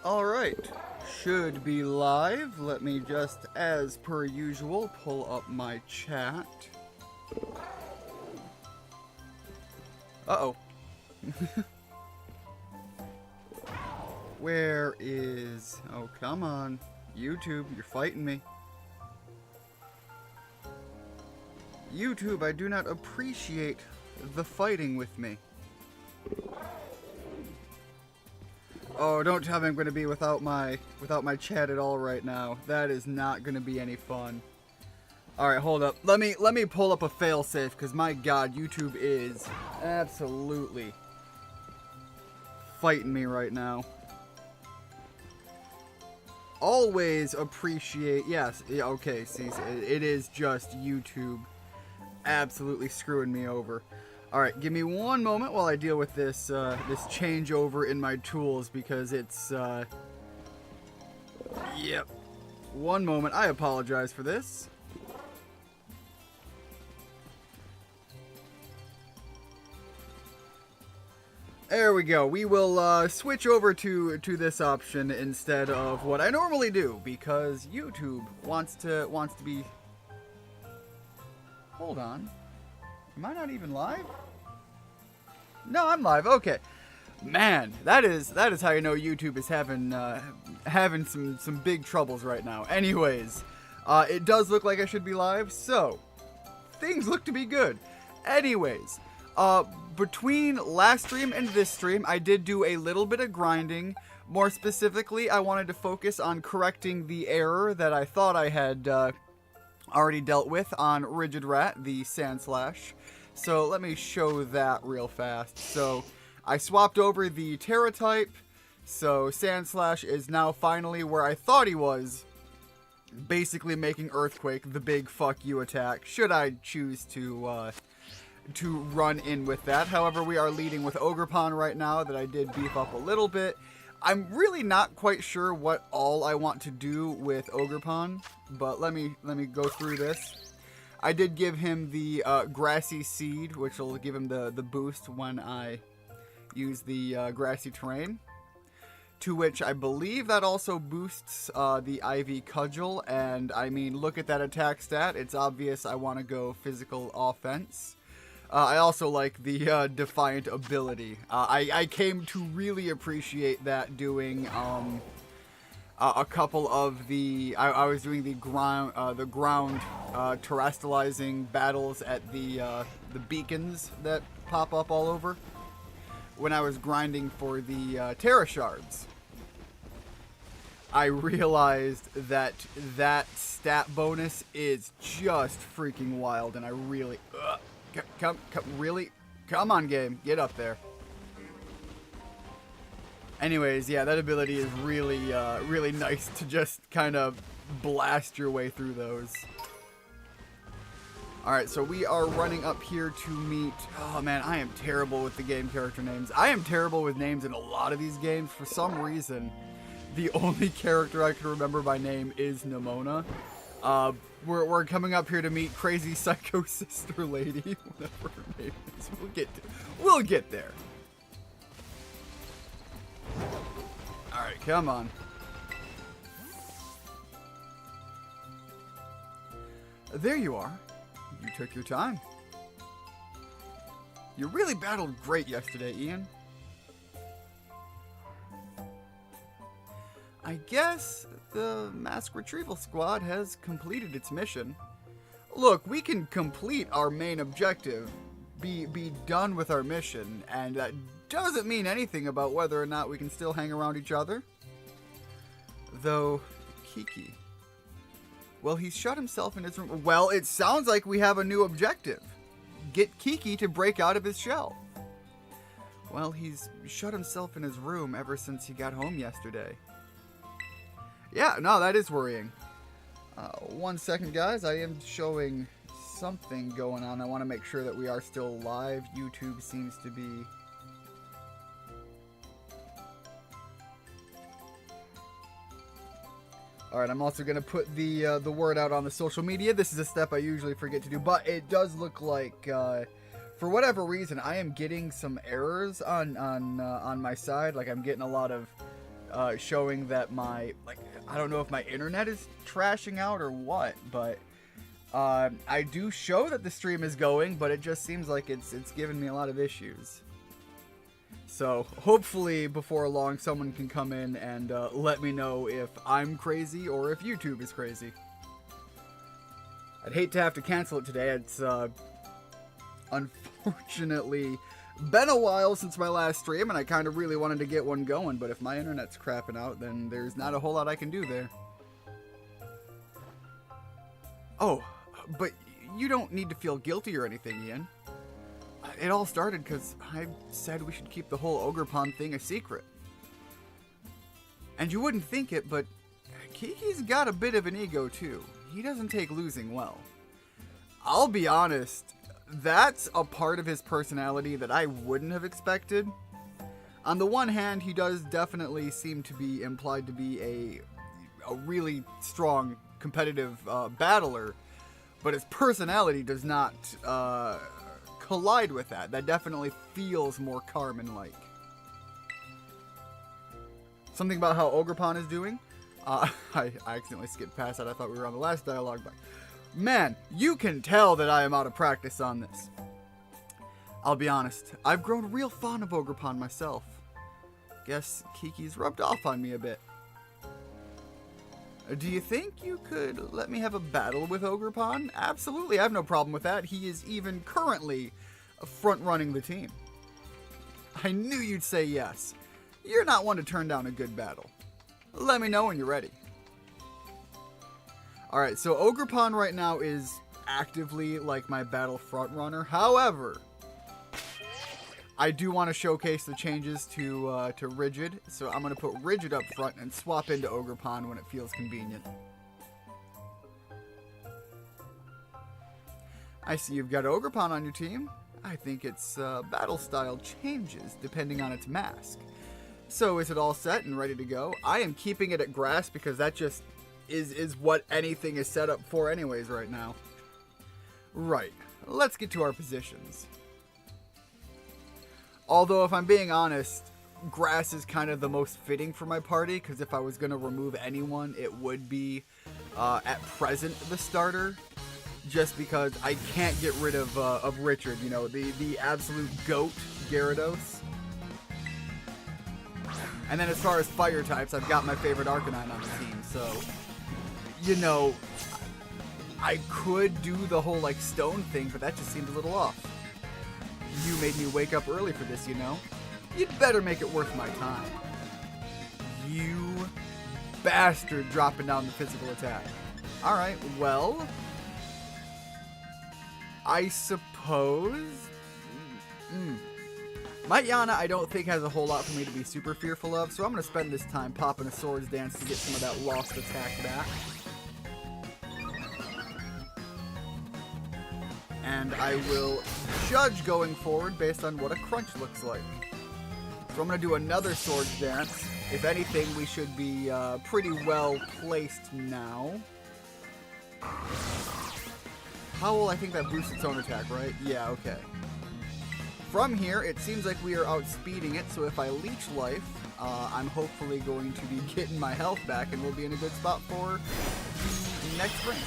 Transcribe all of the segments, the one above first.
Alright, should be live. Let me just, as per usual, pull up my chat. Uh-oh. Where is... Oh, come on. YouTube, you're fighting me. YouTube, I do not appreciate the fighting with me. Oh, don't tell me I'm going to be without my chat at all right now. That is not going to be any fun. All right, hold up. Let me pull up a failsafe because my God, YouTube is absolutely fighting me right now. Always appreciate. Yes. Yeah, okay. See, it is just YouTube absolutely screwing me over. Alright, give me one moment while I deal with this this changeover in my tools because it's, yep. One moment. I apologize for this. There we go. We will switch over to this option instead of what I normally do because YouTube wants to be... Hold on. Am I not even live? No, I'm live. Okay. Man, that is how you know YouTube is having some big troubles right now. Anyways, it does look like I should be live, so things look to be good. Anyways, between last stream and this stream, I did do a little bit of grinding. More specifically, I wanted to focus on correcting the error that I thought I had already dealt with on Rigid Rat, the Sandslash. So let me show that real fast. So I swapped over the Terra type, so Sandslash is now finally where I thought he was, basically making Earthquake the big fuck you attack, should I choose to run in with that. However, we are leading with Ogrepon right now that I did beef up a little bit. I'm really not quite sure what all I want to do with Ogrepon, but let me go through this. I did give him the Grassy Seed, which will give him the boost when I use the Grassy Terrain. To which I believe that also boosts the Ivy Cudgel, and I mean, look at that attack stat. It's obvious I want to go physical offense. I also like the Defiant ability. I came to really appreciate that doing a couple of the... I was doing the ground terrestrializing battles at the beacons that pop up all over when I was grinding for the Terra Shards. I realized that stat bonus is just freaking wild, and I really... Come on, game. Get up there. Anyways, yeah, that ability is really, really nice to just kind of blast your way through those. Alright, so we are running up here to meet... Oh, man, I am terrible with the game character names. I am terrible with names in a lot of these games. For some reason, the only character I can remember by name is Nimona. We're coming up here to meet Crazy Psycho Sister Lady, whatever her name is. We'll get there. Alright, come on. There you are. You took your time. You really battled great yesterday, Ian. I guess the Mask Retrieval Squad has completed its mission. Look, we can complete our main objective, be done with our mission, and that doesn't mean anything about whether or not we can still hang around each other. Though, Kiki... Well, he's shut himself in his room. Well, it sounds like we have a new objective. Get Kiki to break out of his shell. Well, he's shut himself in his room ever since he got home yesterday. Yeah, no, that is worrying. 1 second, guys. I am showing something going on. I want to make sure that we are still live. YouTube seems to be... Alright, I'm also going to put the word out on the social media. This is a step I usually forget to do, but it does look like, for whatever reason, I am getting some errors on my side. Like, I'm getting a lot of showing that my, like, I don't know if my internet is trashing out or what, but I do show that the stream is going, but it just seems like it's giving me a lot of issues. So hopefully before long someone can come in and let me know if I'm crazy or if YouTube is crazy. I'd hate to have to cancel it today. It's unfortunately been a while since my last stream, and I kind of really wanted to get one going, but if my internet's crapping out, then there's not a whole lot I can do there. Oh, but you don't need to feel guilty or anything, Ian. It all started because I said we should keep the whole Ogrepon thing a secret. And you wouldn't think it, but Kiki's got a bit of an ego too. He doesn't take losing well. I'll be honest, that's a part of his personality that I wouldn't have expected. On the one hand, he does definitely seem to be implied to be a really strong competitive battler, but his personality does not collide with that. That definitely feels more Carmen-like. Something about how Ogrepon is doing? I accidentally skipped past that. I thought we were on the last dialogue, but man, you can tell that I am out of practice on this. I'll be honest, I've grown real fond of Ogrepon myself. Guess Kiki's rubbed off on me a bit. Do you think you could let me have a battle with Ogrepon? Absolutely, I have no problem with that. He is even currently front-running the team. I knew you'd say yes. You're not one to turn down a good battle. Let me know when you're ready. Alright, so Ogrepon right now is actively like my battle front-runner. However, I do want to showcase the changes to Rigid, so I'm going to put Rigid up front and swap into Ogrepon when it feels convenient. I see you've got Ogrepon on your team. I think its battle style changes depending on its mask. So is it all set and ready to go? I am keeping it at grass because that just is what anything is set up for anyways right now. Right, let's get to our positions. Although, if I'm being honest, grass is kind of the most fitting for my party, because if I was going to remove anyone, it would be, at present, the starter. Just because I can't get rid of Richard, you know, the absolute GOAT, Gyarados. And then as far as fire types, I've got my favorite Arcanine on the team, so, you know, I could do the whole, like, stone thing, but that just seemed a little off. You made me wake up early for this, you know? You'd better make it worth my time. You bastard dropping down the physical attack. Alright, well, I suppose... My Yana, I don't think has a whole lot for me to be super fearful of, so I'm going to spend this time popping a Swords Dance to get some of that lost attack back. And I will judge going forward based on what a crunch looks like. So I'm going to do another Swords Dance. If anything, we should be pretty well placed now. Howl, I think that boosts its own attack, right? Yeah, okay. From here, it seems like we are outspeeding it, so if I Leech Life, I'm hopefully going to be getting my health back, and we'll be in a good spot for the next ring.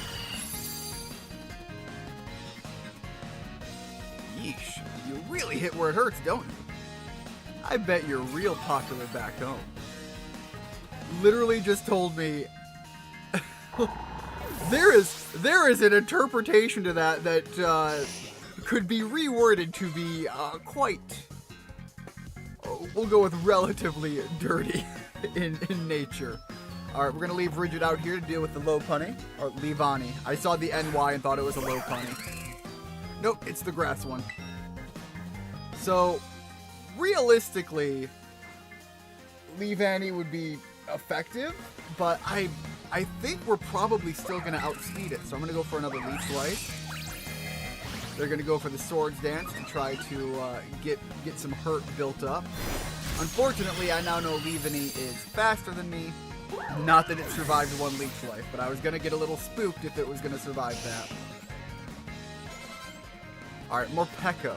Yeesh, you really hit where it hurts, don't you? I bet you're real popular back home. Literally just told me... there is an interpretation to that could be reworded to be quite... we'll go with relatively dirty in nature. Alright, we're going to leave Rigid out here to deal with the low punny. Or Leavani. I saw the NY and thought it was a low punny. Nope, it's the grass one. So, realistically, Leavani would be effective, but I think we're probably still going to outspeed it. So I'm going to go for another Leech Life. They're going to go for the Swords Dance to try to get some hurt built up. Unfortunately, I now know Leavani is faster than me. Not that it survived one Leech Life, but I was going to get a little spooked if it was going to survive that. Alright, Morpeko.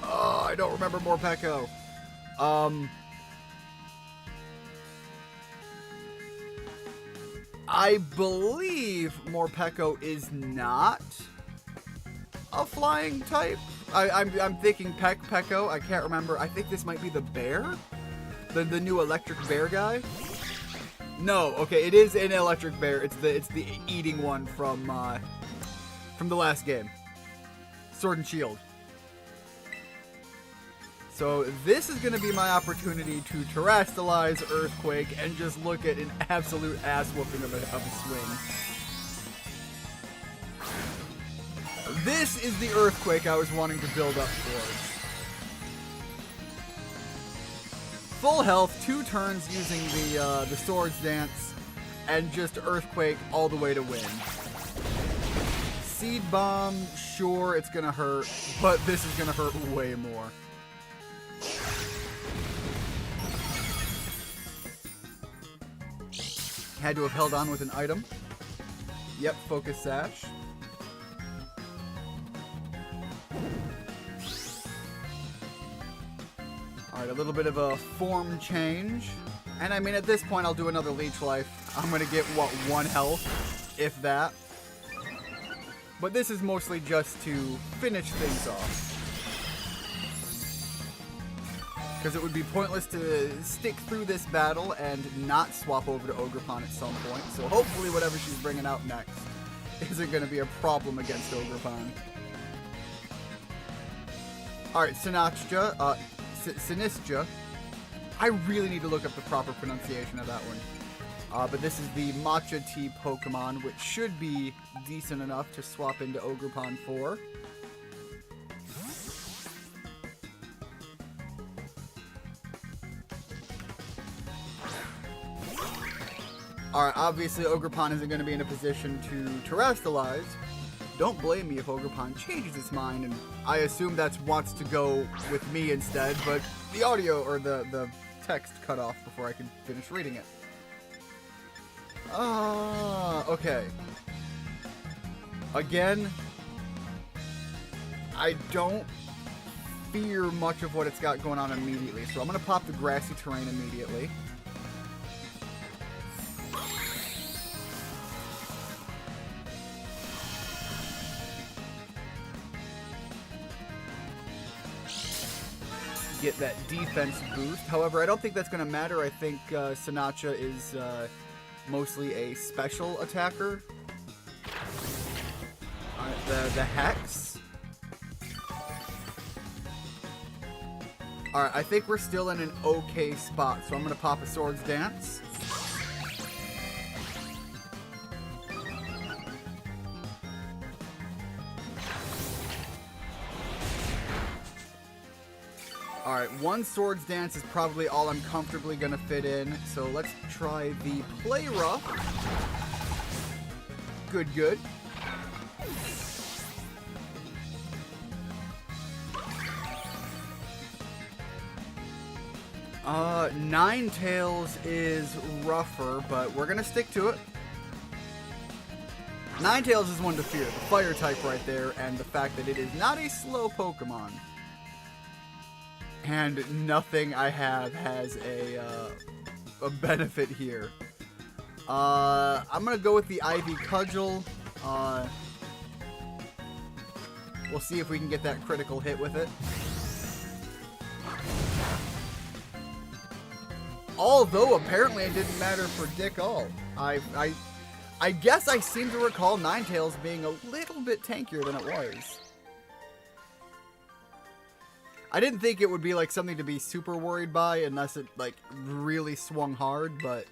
Oh, I don't remember Morpeko. I believe Morpeko is not a flying type. I'm thinking Peko. I can't remember. I think this might be the bear? The new electric bear guy? No, okay, it is an electric bear. It's the eating one from the last game. Sword and Shield. So this is going to be my opportunity to terrestrialize Earthquake and just look at an absolute ass whooping of a swing. This is the Earthquake I was wanting to build up towards. Full health, 2 turns using the Swords Dance, and just Earthquake all the way to win. Seed Bomb, sure, it's going to hurt, but this is going to hurt way more. Had to have held on with an item. Yep, Focus Sash. Alright, a little bit of a form change. And I mean, at this point, I'll do another Leech Life. I'm going to get, what, 1 health, if that. But this is mostly just to finish things off. Because it would be pointless to stick through this battle and not swap over to Ogrepon at some point. So hopefully whatever she's bringing out next isn't going to be a problem against Ogrepon. Alright, Sinistcha. Sinistcha. I really need to look up the proper pronunciation of that one. But this is the Matcha Tea Pokemon, which should be decent enough to swap into Ogrepon for. Alright, obviously Ogrepon isn't going to be in a position to terrestrialize. Don't blame me if Ogrepon changes its mind, and I assume that wants to go with me instead, but the audio, or the text cut off before I could finish reading it. Okay. Again, I don't fear much of what it's got going on immediately, so I'm going to pop the grassy terrain immediately. Get that defense boost. However, I don't think that's going to matter. I think Sinistcha is mostly a special attacker. The Hex. Alright, I think we're still in an okay spot, so I'm going to pop a Swords Dance. Alright, 1 Swords Dance is probably all I'm comfortably going to fit in, so let's try the Play Rough. Good, good. Ninetales is rougher, but we're going to stick to it. Ninetales is one to fear, the fire type right there, and the fact that it is not a slow Pokemon. And nothing I have has a benefit here. I'm going to go with the Ivy Cudgel. We'll see if we can get that critical hit with it. Although, apparently it didn't matter for dick all. I guess I seem to recall Ninetales being a little bit tankier than it was. I didn't think it would be like something to be super worried by unless it like really swung hard, but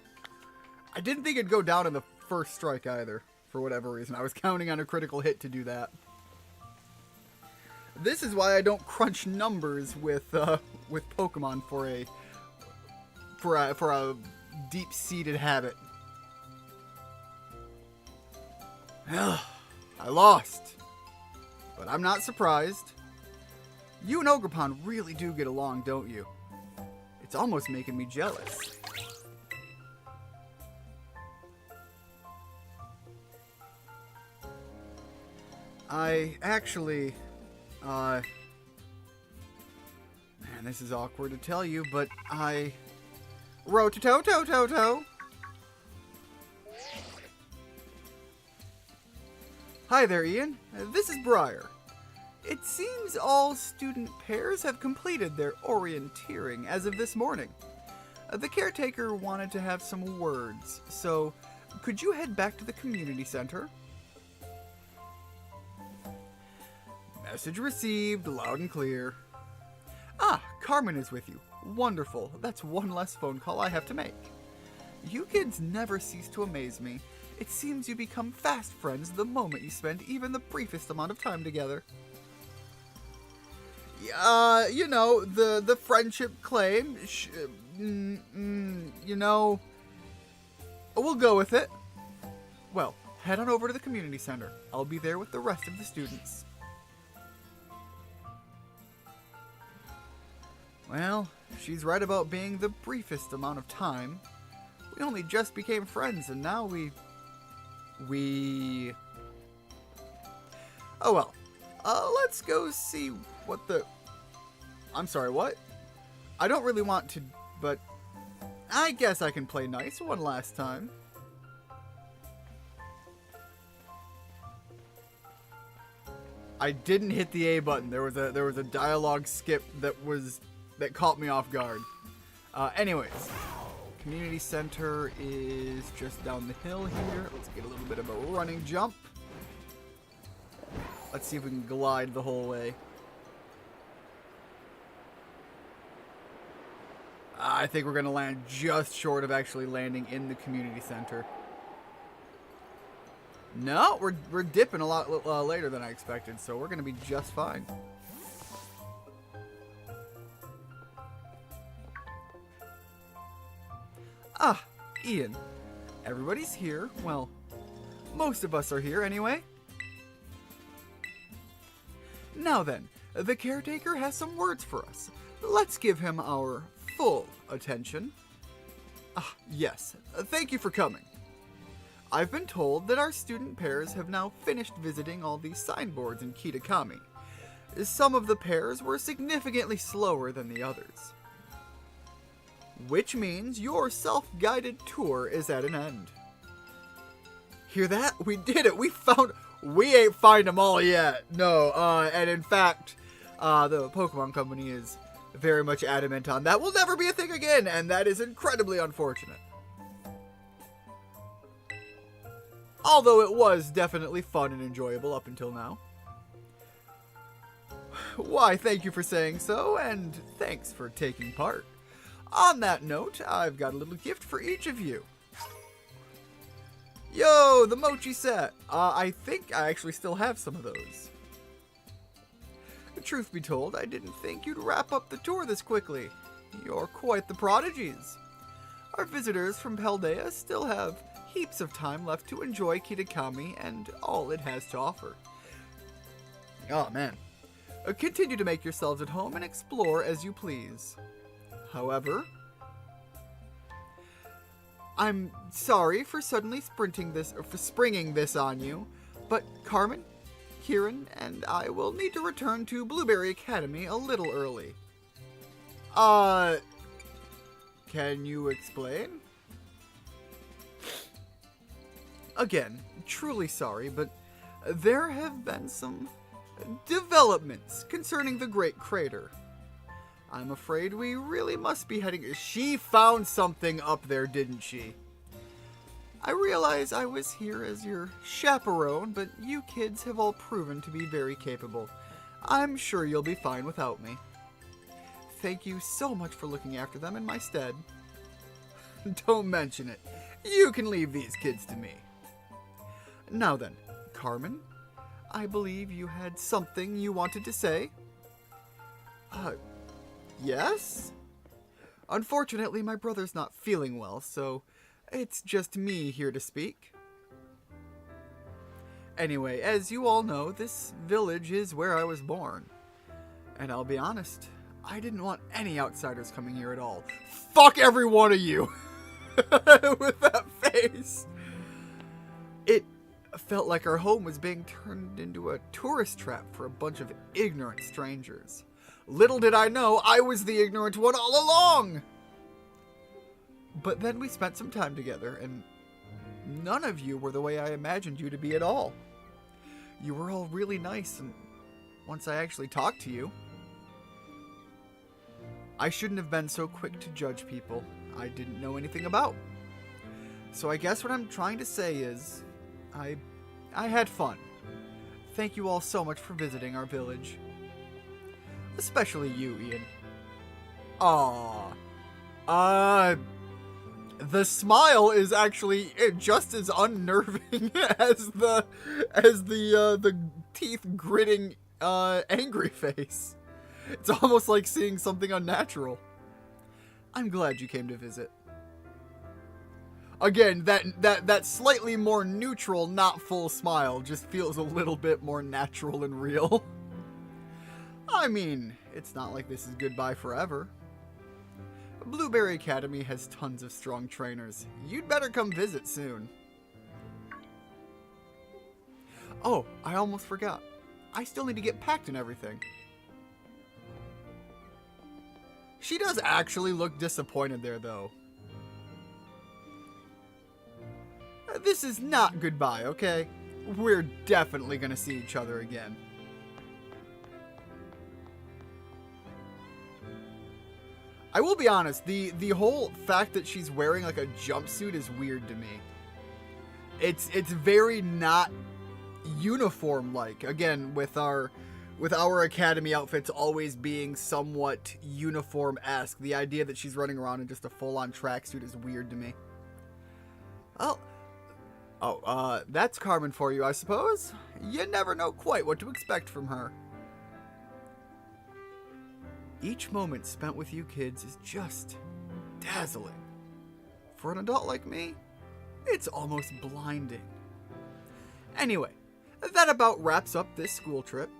I didn't think it'd go down in the first strike either, for whatever reason. I was counting on a critical hit to do that. This is why I don't crunch numbers with Pokemon for a deep-seated habit. I lost, but I'm not surprised. You and Ogrepon really do get along, don't you? It's almost making me jealous. I actually, man, this is awkward to tell you, but I Rototo-to-to-to. Hi there, Ian. This is Briar. It seems all student pairs have completed their orienteering as of this morning. The caretaker wanted to have some words, so could you head back to the community center? Message received, loud and clear. Ah, Carmen is with you. Wonderful. That's one less phone call I have to make. You kids never cease to amaze me. It seems you become fast friends the moment you spend even the briefest amount of time together. You know, the friendship claim, you know, we'll go with it. Well, head on over to the community center. I'll be there with the rest of the students. Well, she's right about being the briefest amount of time. We only just became friends, and now we... Oh well. Let's go see what the... I'm sorry, what? I don't really want to, but I guess I can play nice one last time. I didn't hit the A button. There was a dialogue skip that caught me off guard. Anyways, community center is just down the hill here. Let's get a little bit of a running jump. Let's see if we can glide the whole way. I think we're going to land just short of actually landing in the community center. No, we're dipping a lot later than I expected, so we're going to be just fine. Ah, Ian. Everybody's here. Well, most of us are here anyway. Now then, the caretaker has some words for us. Let's give him our full attention. Ah, yes. Thank you for coming. I've been told that our student pairs have now finished visiting all these signboards in Kitakami. Some of the pairs were significantly slower than the others. Which means your self-guided tour is at an end. Hear that? We did it! We ain't find them all yet. No, and in fact, the Pokemon Company is very much adamant on that will never be a thing again, and that is incredibly unfortunate. Although it was definitely fun and enjoyable up until now. Why, thank you for saying so, and thanks for taking part. On that note, I've got a little gift for each of you. Yo, the mochi set. I think I actually still have some of those. Truth be told, I didn't think you'd wrap up the tour this quickly. You're quite the prodigies. Our visitors from Paldea still have heaps of time left to enjoy Kitakami and all it has to offer. Oh man. Continue to make yourselves at home and explore as you please. However, I'm sorry for suddenly springing this on you, but Carmen, Kieran, and I will need to return to Blueberry Academy a little early. Can you explain? Again, truly sorry, but there have been some developments concerning the Great Crater. I'm afraid we really must be heading... She found something up there, didn't she? I realize I was here as your chaperone, but you kids have all proven to be very capable. I'm sure you'll be fine without me. Thank you so much for looking after them in my stead. Don't mention it. You can leave these kids to me. Now then, Carmen, I believe you had something you wanted to say? Yes? Unfortunately, my brother's not feeling well, so it's just me here to speak. Anyway, as you all know, this village is where I was born. And I'll be honest, I didn't want any outsiders coming here at all. Fuck every one of you! With that face. It felt like our home was being turned into a tourist trap for a bunch of ignorant strangers. Little did I know, I was the ignorant one all along! But then we spent some time together, and none of you were the way I imagined you to be at all. You were all really nice, and once I actually talked to you, I shouldn't have been so quick to judge people I didn't know anything about. So I guess what I'm trying to say is, I had fun. Thank you all so much for visiting our village. Especially you, Ian. Aww. The smile is actually just as unnerving as the teeth gritting angry face. It's almost like seeing something unnatural. I'm glad you came to visit. Again, that slightly more neutral, not full smile just feels a little bit more natural and real. I mean, it's not like this is goodbye forever. Blueberry Academy has tons of strong trainers. You'd better come visit soon. Oh, I almost forgot. I still need to get packed and everything. She does actually look disappointed there, though. This is not goodbye, okay? We're definitely gonna see each other again. I will be honest, the whole fact that she's wearing like a jumpsuit is weird to me. It's very not uniform-like. Again, with our academy outfits always being somewhat uniform-esque, the idea that she's running around in just a full-on tracksuit is weird to me. That's Carmen for you, I suppose. You never know quite what to expect from her. Each moment spent with you kids is just dazzling. For an adult like me, it's almost blinding. Anyway, that about wraps up this school trip.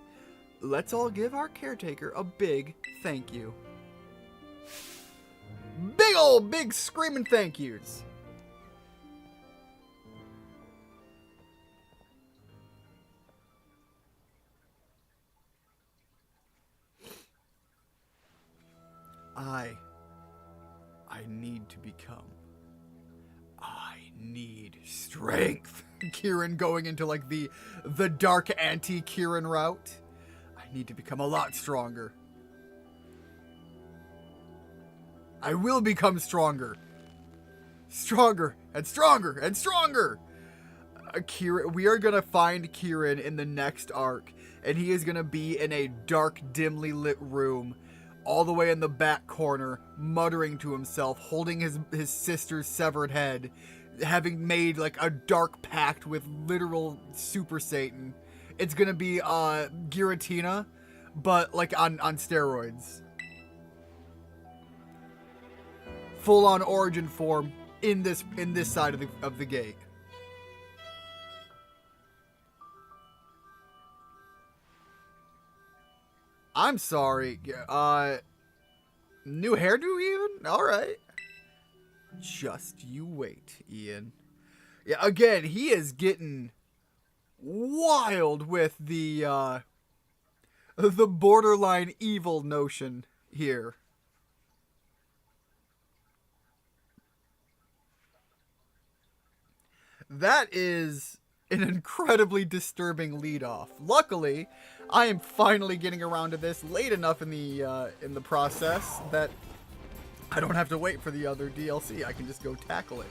Let's all give our caretaker a big thank you. Big screaming thank yous. I need to become. I need strength. Kieran going into like the dark anti-Kieran route. I need to become a lot stronger. I will become stronger. Stronger and stronger and stronger. Kieran, we are gonna find Kieran in the next arc, and he is gonna be in a dark, dimly lit room, all the way in the back corner, muttering to himself, holding his sister's severed head, having made like a dark pact with literal Super Satan. It's gonna be Giratina, but like on steroids. Full on origin form in this side of the gate. I'm sorry. New hairdo even? Alright. Just you wait, Ian. Yeah, again, he is getting wild with the borderline evil notion here. That is an incredibly disturbing leadoff. Luckily, I am finally getting around to this late enough in the process that I don't have to wait for the other DLC. I can just go tackle it.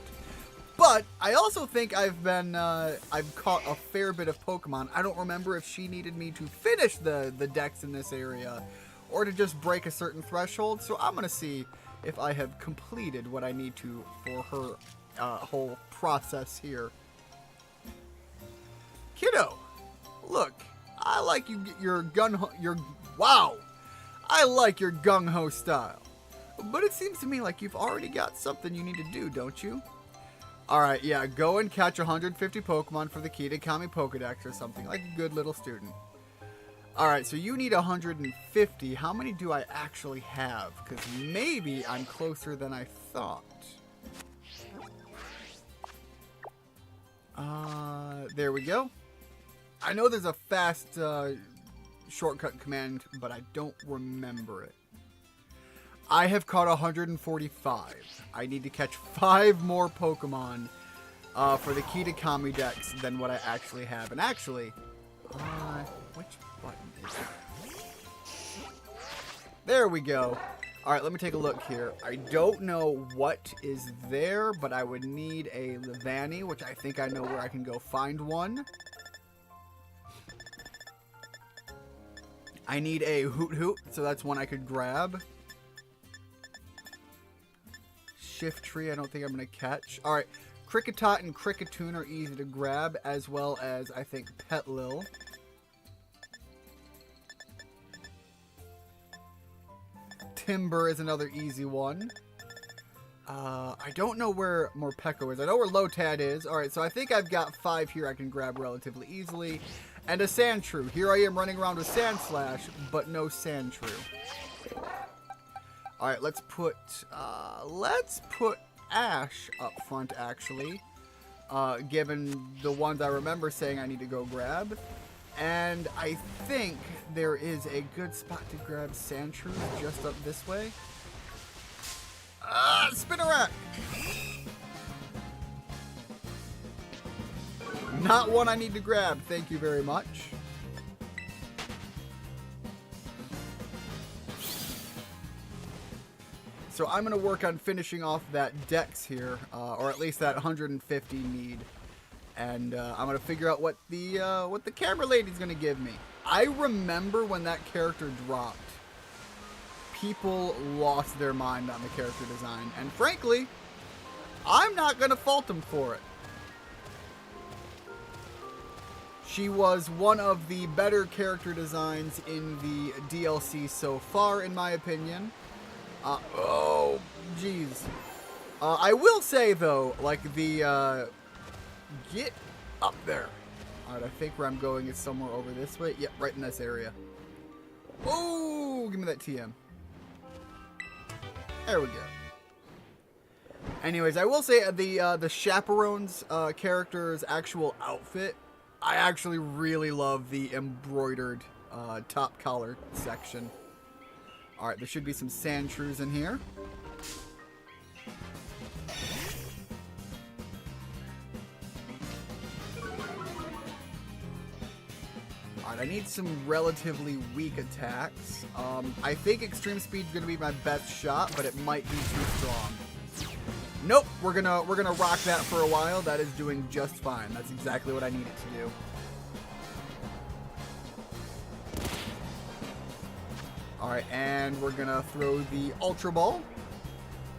But I also think I've caught a fair bit of Pokemon. I don't remember if she needed me to finish the dex in this area or to just break a certain threshold. So I'm gonna see if I have completed what I need to for her whole process here. Kiddo, look, I like your I like your gung-ho style. But it seems to me like you've already got something you need to do, don't you? Alright, yeah, go and catch 150 Pokemon for the Kitakami Pokedex or something, like a good little student. Alright, so you need 150. How many do I actually have? Because maybe I'm closer than I thought. There we go. I know there's a fast shortcut command, but I don't remember it. I have caught 145. I need to catch 5 more Pokemon for the Kitakami Dex than what I actually have. And actually, Which button is it? There we go. All right, let me take a look here. I don't know what is there, but I would need a Levani, which I think I know where I can go find one. I need a Hoot Hoot, so that's one I could grab. Shift Tree, I don't think I'm going to catch. All right, Cricketot and Cricketoon are easy to grab, as well as, I think, Petlil. Timber is another easy one. I don't know where Morpeko is. I know where Lotad is. Alright, so I think I've got 5 here I can grab relatively easily. And a Sandshrew. Here I am running around with Sandslash, but no Sandshrew. Alright, let's put Ash up front, actually. Given the ones I remember saying I need to go grab. And I think there is a good spot to grab Sandshrew just up this way. Spinnerack! Not one I need to grab, thank you very much. So I'm going to work on finishing off that Dex here, or at least that 150 need. And I'm going to figure out what the camera lady's going to give me. I remember when that character dropped, people lost their mind on the character design. And frankly, I'm not going to fault them for it. She was one of the better character designs in the DLC so far, in my opinion. Oh, jeez. I will say, though, like the... Get up there. Alright, I think where I'm going is somewhere over this way. Yep, right in this area. Oh, give me that TM. There we go. Anyways, I will say the Chaperone's character's actual outfit, I actually really love the embroidered top collar section. Alright, there should be some Sandshrews in here. Alright, I need some relatively weak attacks. I think Extreme Speed's gonna be my best shot, but it might be too strong. Nope, we're gonna rock that for a while. That is doing just fine. That's exactly what I need it to do. Alright, and we're gonna throw the Ultra Ball,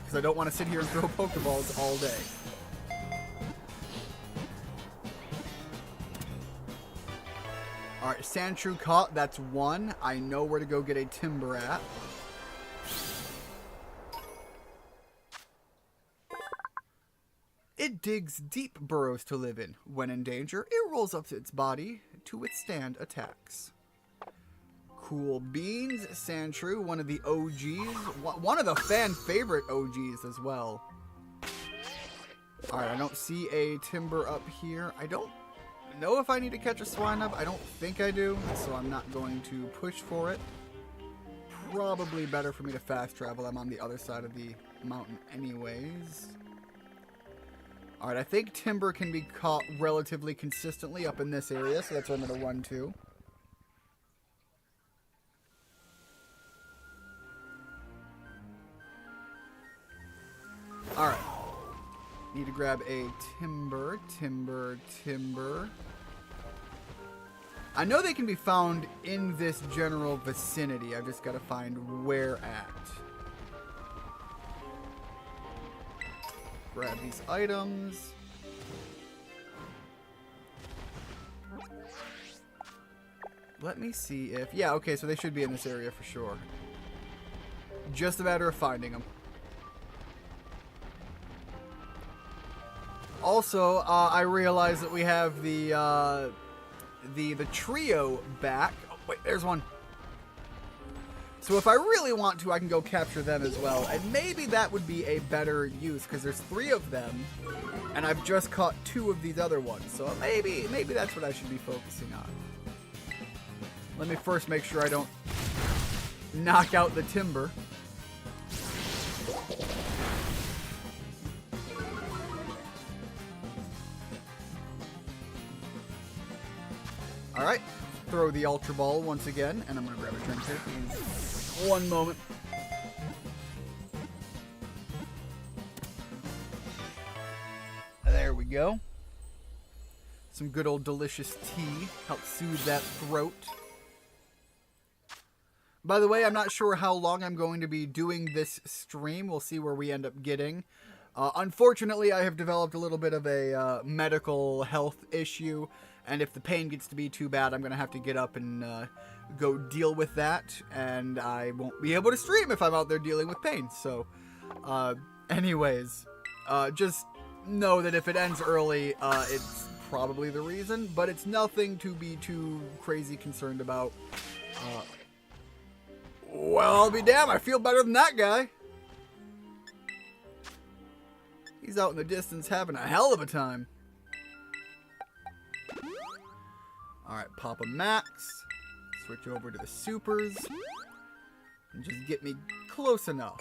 because I don't want to sit here and throw Pokeballs all day. Alright, Sandshrew caught. That's one. I know where to go get a Timber at. It digs deep burrows to live in. When in danger, it rolls up to its body to withstand attacks. Cool Beans, Sandshrew, one of the OGs. One of the fan favorite OGs as well. Alright, I don't see a Timber up here. I don't know if I need to catch a Swinub. I don't think I do, so I'm not going to push for it. Probably better for me to fast travel. I'm on the other side of the mountain anyways. Alright, I think Timber can be caught relatively consistently up in this area, so that's where I'm going to run to. Alright. Need to grab a Timber. I know they can be found in this general vicinity. I've just got to find where at. Grab these items. Let me see if... Yeah, okay, so they should be in this area for sure. Just a matter of finding them. Also, I realize that we have the trio back. Oh, wait, there's one. So if I really want to, I can go capture them as well. And maybe that would be a better use, because there's 3 of them, and I've just caught 2 of these other ones. So maybe that's what I should be focusing on. Let me first make sure I don't knock out the Timber. Alright, throw the Ultra Ball once again, and I'm going to grab a drink here. One moment. There we go. Some good old delicious tea. Help soothe that throat. By the way, I'm not sure how long I'm going to be doing this stream. We'll see where we end up getting. Unfortunately, I have developed a little bit of a medical health issue. And if the pain gets to be too bad, I'm going to have to get up and go deal with that. And I won't be able to stream if I'm out there dealing with pain. So, anyways, just know that if it ends early, it's probably the reason. But it's nothing to be too crazy concerned about. Well, I'll be damned. I feel better than that guy. He's out in the distance having a hell of a time. Alright, pop a max. Switch over to the supers. And just get me close enough.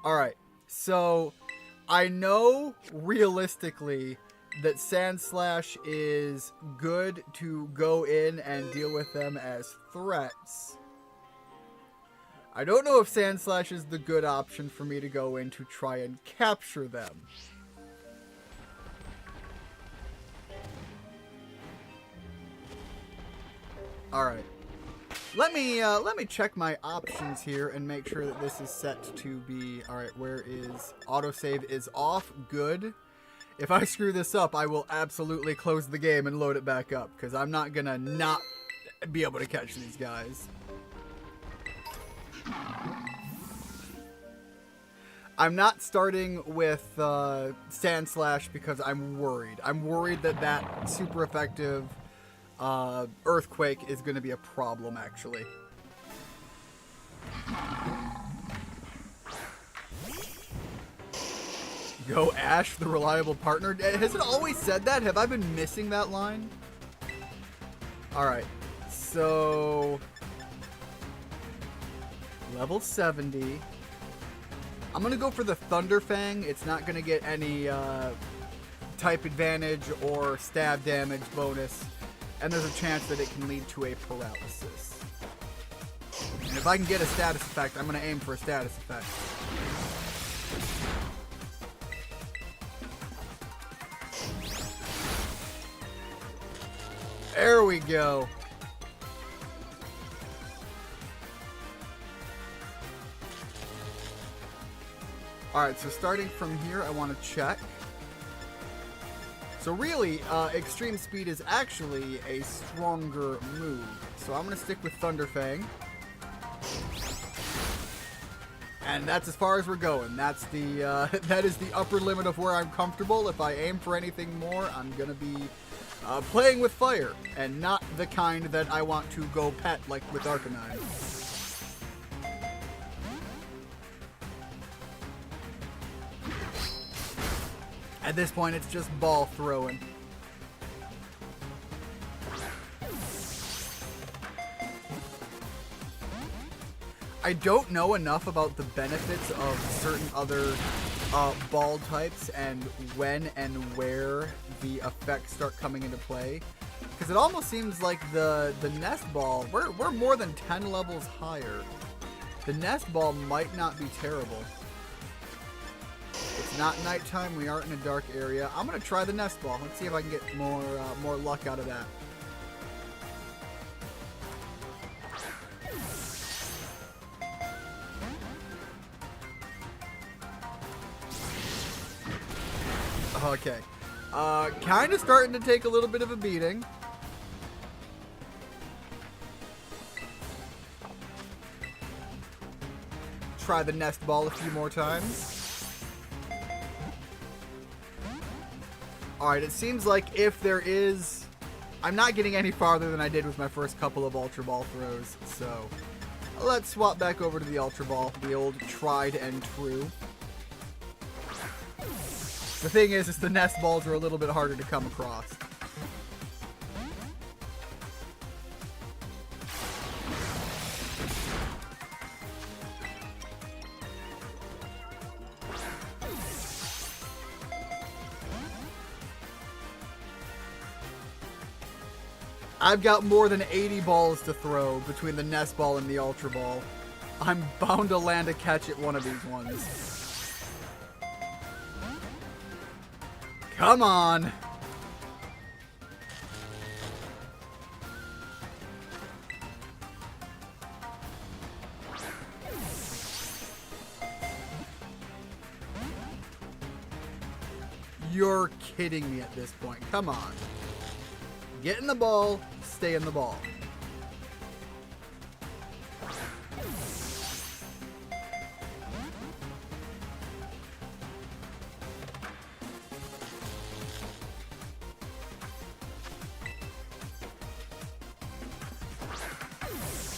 Alright, so I know realistically that Sandslash is good to go in and deal with them as threats. I don't know if Sandslash is the good option for me to go in to try and capture them. Alright. Let me check my options here and make sure that this is set to be... Alright, where is... Autosave is off. Good. If I screw this up, I will absolutely close the game and load it back up, because I'm not gonna not be able to catch these guys. I'm not starting with Sandslash because I'm worried. I'm worried that that super effective Earthquake is going to be a problem, actually. Go Ash, the reliable partner. Has it always said that? Have I been missing that line? Alright, so... level 70. I'm going to go for the Thunder Fang. It's not going to get any type advantage or stab damage bonus. And there's a chance that it can lead to a paralysis. And if I can get a status effect, I'm going to aim for a status effect. There we go. Alright, so starting from here, I want to check. So really, Extreme Speed is actually a stronger move. So I'm going to stick with Thunder Fang. And that's as far as we're going. That's the that is the upper limit of where I'm comfortable. If I aim for anything more, I'm going to be playing with fire. And not the kind that I want to go pet like with Arcanine. At this point, it's just ball throwing. I don't know enough about the benefits of certain other ball types and when and where the effects start coming into play. Because it almost seems like the Nest Ball, we're more than 10 levels higher. The Nest Ball might not be terrible. It's not nighttime. We aren't in a dark area. I'm going to try the Nest Ball. Let's see if I can get more luck out of that. Okay. Kind of starting to take a little bit of a beating. Try the Nest Ball a few more times. Alright, it seems like if there is... I'm not getting any farther than I did with my first couple of Ultra Ball throws, so... let's swap back over to the Ultra Ball, the old tried and true. The thing is the Nest Balls are a little bit harder to come across. I've got more than 80 balls to throw between the nest ball and the ultra ball. I'm bound to land a catch at one of these ones. Come on. You're kidding me at this point. Come on. Get in the ball, stay in the ball.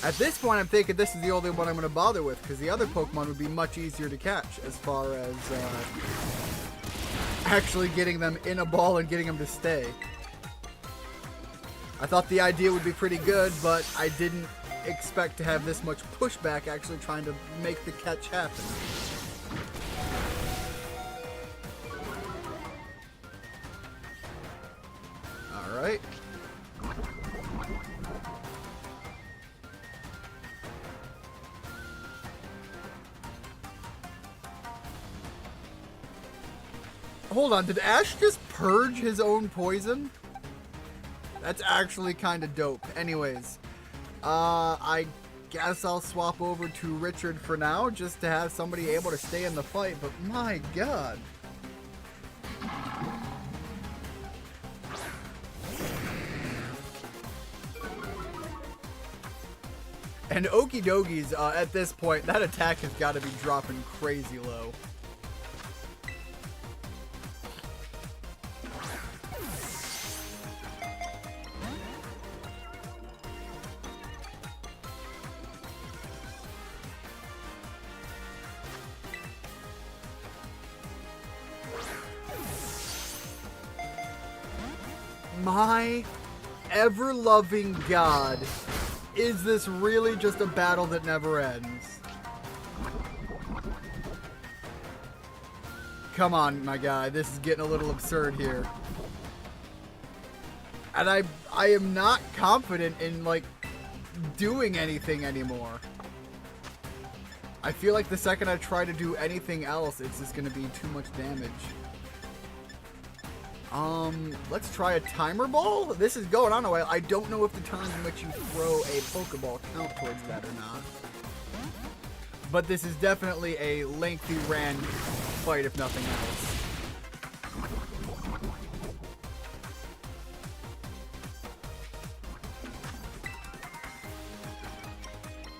At this point, I'm thinking this is the only one I'm going to bother with, because the other Pokemon would be much easier to catch as far as actually getting them in a ball and getting them to stay. I thought the idea would be pretty good, but I didn't expect to have this much pushback actually trying to make the catch happen. Alright. Hold on, did Ash just purge his own poison? That's actually kind of dope. Anyways, I guess I'll swap over to Richard for now, just to have somebody able to stay in the fight, but my god. And Okie Dokies, at this point, that attack has got to be dropping crazy low. My ever-loving god, is this really just a battle that never ends? Come on, my guy, this is getting a little absurd here. And I am not confident in, like, doing anything anymore. I feel like the second I try to do anything else, it's just going to be too much damage. Let's try a timer ball. This is going on a while. I don't know if the times in which you throw a Pokeball count towards that or not. But this is definitely a lengthy ran fight, if nothing else.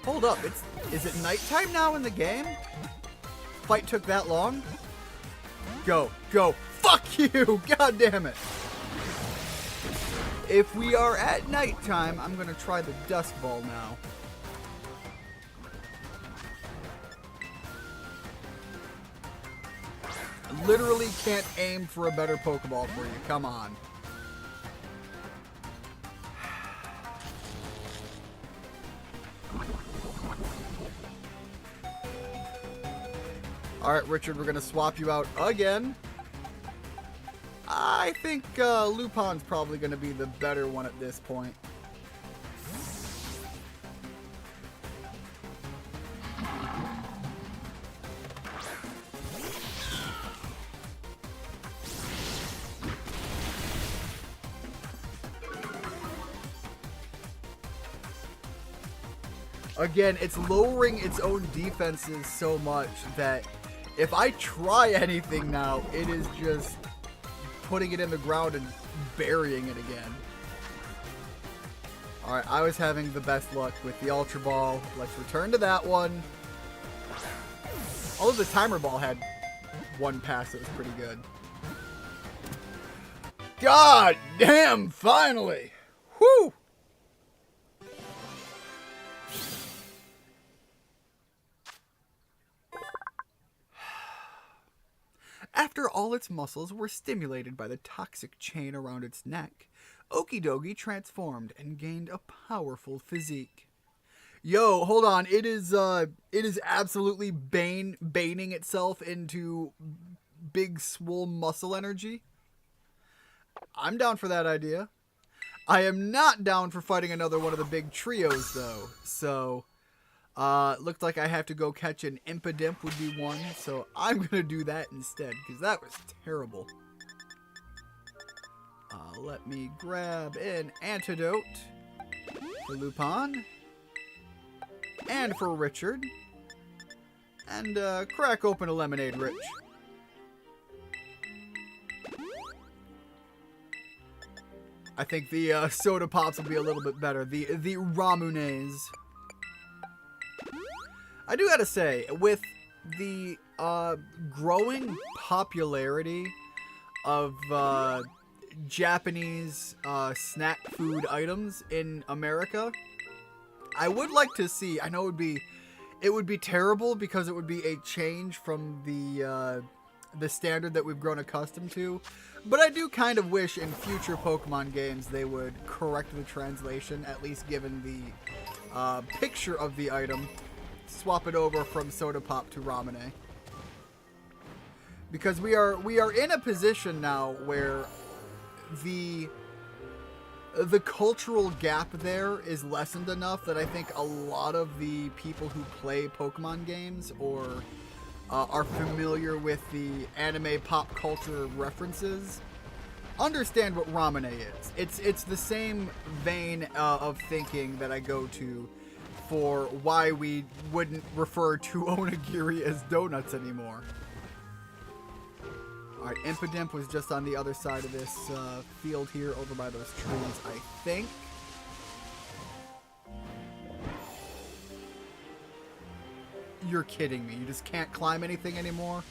Hold up, is it nighttime now in the game? Fight took that long? Go, go. Fuck you! God damn it! If we are at nighttime, I'm gonna try the Dusk Ball now. I literally can't aim for a better Pokeball for you. Come on. Alright, Richard, we're gonna swap you out again. I think Lupon's probably going to be the better one at this point. Again, it's lowering its own defenses so much that if I try anything now, it is just putting it in the ground and burying it again. Alright, I was having the best luck with the Ultra Ball. Let's return to that one. Although the Timer Ball had one pass that was pretty good. God damn, finally! Whew! After all its muscles were stimulated by the toxic chain around its neck, Okidogi transformed and gained a powerful physique. Yo, hold on. It is absolutely baning itself into big swole muscle energy. I'm down for that idea. I am not down for fighting another one of the big trios, though. So, looked like I have to go catch an Impidimp would be one. So, I'm going to do that instead, because that was terrible. Let me grab an antidote for Lupin. And for Richard. And crack open a lemonade, Rich. I think the soda pops will be a little bit better. The Ramones. I do gotta say, with the growing popularity of Japanese snack food items in America, I would like to see. I know it would be terrible because it would be a change from the standard that we've grown accustomed to. But I do kind of wish in future Pokemon games they would correct the translation, at least given the picture of the item. Swap it over from Soda Pop to Ramune. Because we are in a position now where the cultural gap there is lessened enough that I think a lot of the people who play Pokemon games or are familiar with the anime pop culture references understand what Ramune is. It's the same vein of thinking that I go to for why we wouldn't refer to onigiri as donuts anymore. Alright, Impidimp was just on the other side of this field here, over by those trees, I think. You're kidding me. You just can't climb anything anymore?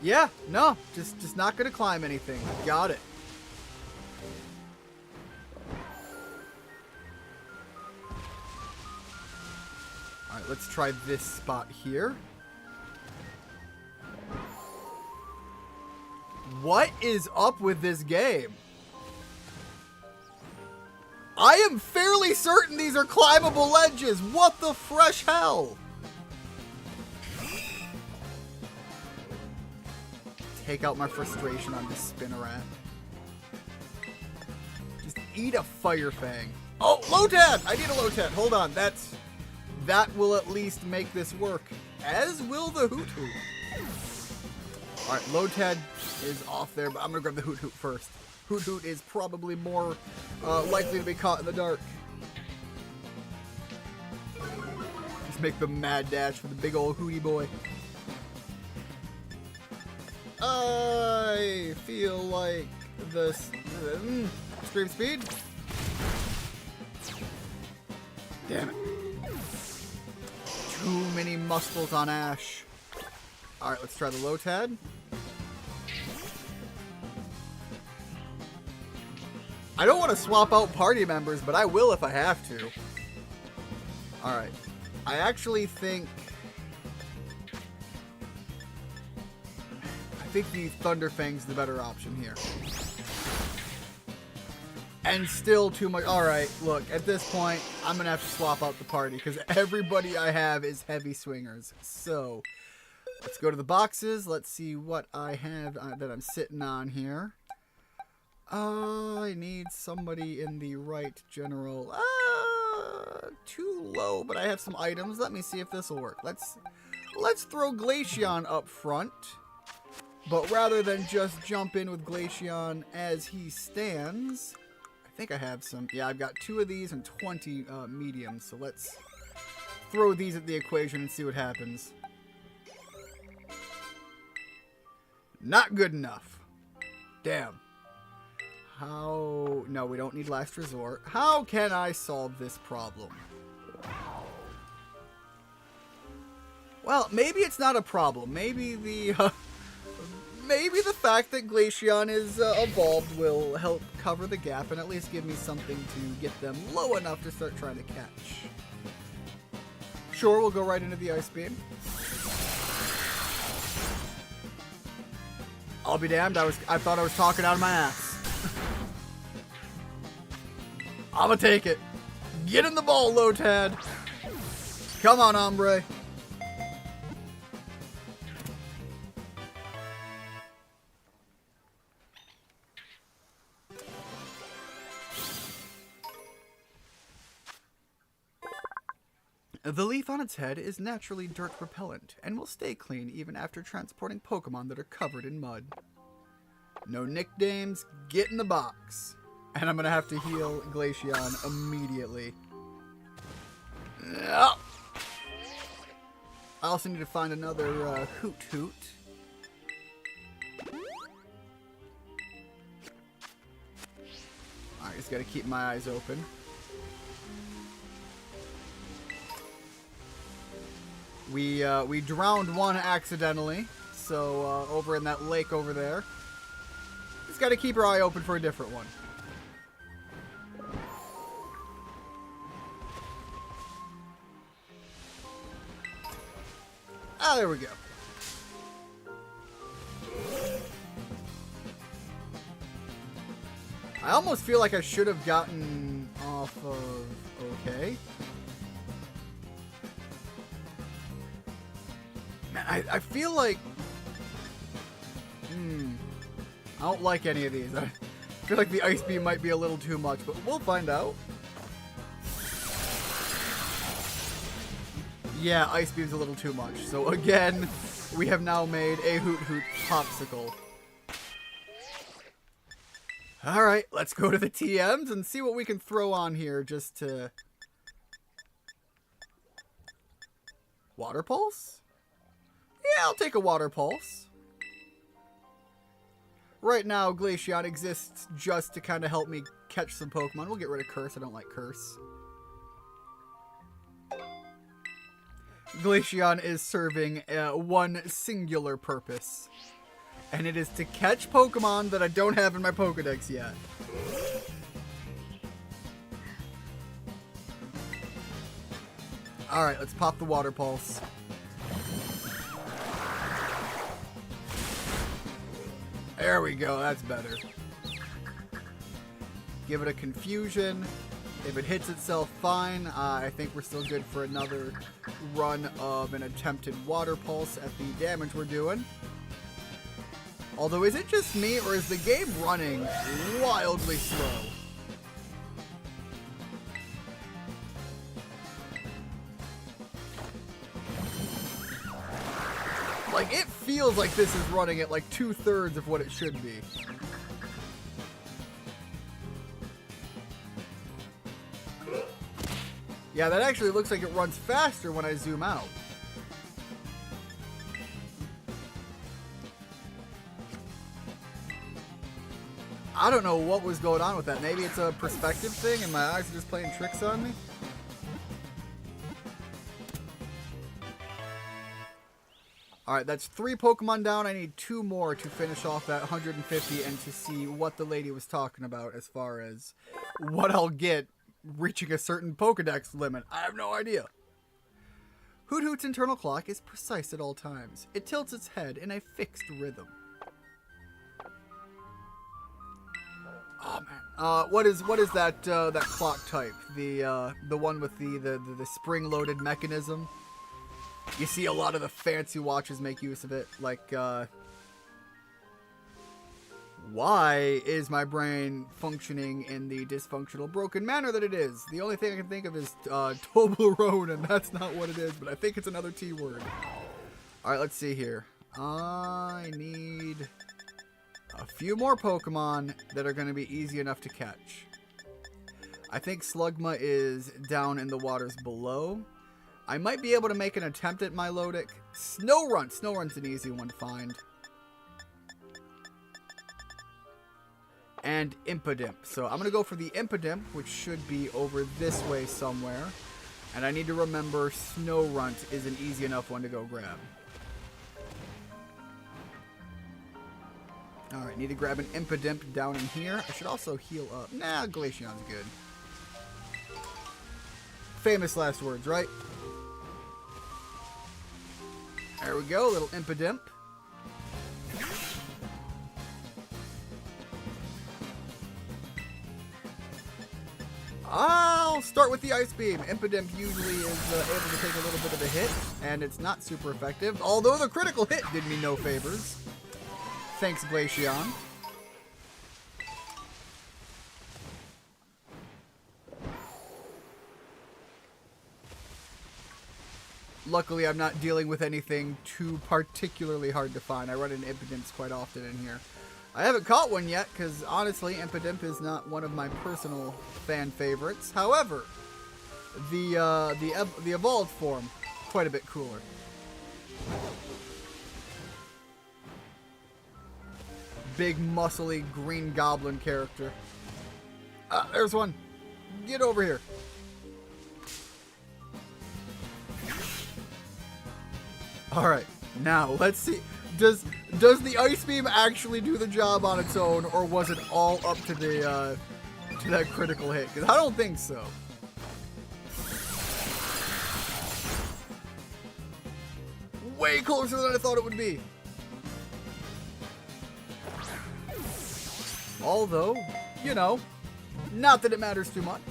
Yeah, no. Just not gonna climb anything. Got it. Alright, let's try this spot here. What is up with this game? I am fairly certain these are climbable ledges. What the fresh hell? Take out my frustration on this Spinarak. Just eat a Fire Fang. Oh, Lotad! I need a Lotad. Hold on. That will at least make this work. As will the Hoot Hoot. Alright, Lotad is off there, but I'm going to grab the Hoot Hoot first. Hoot Hoot is probably more likely to be caught in the dark. Just make the mad dash for the big old Hootie boy. I feel like this Extreme Speed. Damn it. Too many muscles on Ash. Alright, let's try the Lotad. I don't want to swap out party members, but I will if I have to. Alright. I actually think... the Thunderfang's the better option here. And still too much... Alright, look, at this point, I'm going to have to swap out the party, because everybody I have is heavy swingers. So, let's go to the boxes. Let's see what I have that I'm sitting on here. I need somebody in the right general. Too low, but I have some items. Let me see if this will work. Let's throw Glaceon up front. But rather than just jump in with Glaceon as he stands, I think I have some. Yeah, I've got 2 of these and 20 mediums. So let's throw these at the equation and see what happens. Not good enough. Damn. How... No, we don't need Last Resort. How can I solve this problem? Well, maybe it's not a problem. Maybe the... Maybe the fact that Glaceon is evolved will help cover the gap and at least give me something to get them low enough to start trying to catch. Sure, we'll go right into the Ice Beam. I'll be damned, I thought I was talking out of my ass. I'ma take it. Get in the ball, Lotad. Come on, hombre. The leaf on its head is naturally dirt repellent and will stay clean even after transporting Pokemon that are covered in mud. No nicknames, get in the box. And I'm going to have to heal Glaceon immediately. I also need to find another Hoot Hoot. Alright, just got to keep my eyes open. We drowned one accidentally, so over in that lake over there. Just got to keep our eye open for a different one. Ah, there we go. I almost feel like I should have gotten off of okay. Man, I feel like... I don't like any of these. I feel like the Ice Beam might be a little too much, but we'll find out. Yeah, Ice Beam's a little too much. So again, we have now made a Hoot Hoot Popsicle. Alright, let's go to the TMs and see what we can throw on here just to... Water Pulse? Yeah, I'll take a Water Pulse. Right now, Glaceon exists just to kind of help me catch some Pokemon. We'll get rid of Curse. I don't like Curse. Glaceon is serving one singular purpose. And it is to catch Pokemon that I don't have in my Pokedex yet. Alright, let's pop the Water Pulse. There we go, that's better. Give it a Confusion. If it hits itself, fine. I think we're still good for another run of an attempted Water Pulse at the damage we're doing. Although, is it just me, or is the game running wildly slow? Like, it feels like this is running at like 2/3 of what it should be. Yeah, that actually looks like it runs faster when I zoom out. I don't know what was going on with that. Maybe it's a perspective thing and my eyes are just playing tricks on me. Alright, that's 3 Pokemon down. I need 2 more to finish off that 150 and to see what the lady was talking about as far as what I'll get reaching a certain Pokedex limit. I have no idea. Hoot Hoot's internal clock is precise at all times. It tilts its head in a fixed rhythm. Oh man, what is that that clock type? The one with the spring-loaded mechanism. You see a lot of the fancy watches make use of it. Like, why is my brain functioning in the dysfunctional, broken manner that it is? The only thing I can think of is Toblerone, and that's not what it is. But I think it's another T word. All right, let's see here. I need a few more Pokemon that are going to be easy enough to catch. I think Slugma is down in the waters below. I might be able to make an attempt at Milotic. Snorunt. Snorunt's an easy one to find. And Impidimp. So I'm going to go for the Impidimp, which should be over this way somewhere. And I need to remember Snorunt is an easy enough one to go grab. Alright, need to grab an Impidimp down in here. I should also heal up. Nah, Glaceon's good. Famous last words, right? There we go, little Impidimp. I'll start with the Ice Beam. Impidimp usually is able to take a little bit of a hit, and it's not super effective, although the critical hit did me no favors. Thanks, Glaceon. Luckily, I'm not dealing with anything too particularly hard to find. I run into Impidimps quite often in here. I haven't caught one yet, because honestly, Impidimp is not one of my personal fan favorites. However, the evolved form, quite a bit cooler. Big, muscly, green goblin character. There's one. Get over here. Alright, now let's see. Does the ice beam actually do the job on its own, or was it all up to the to that critical hit? Because I don't think so. Way closer than I thought it would be. Although, you know, not that it matters too much.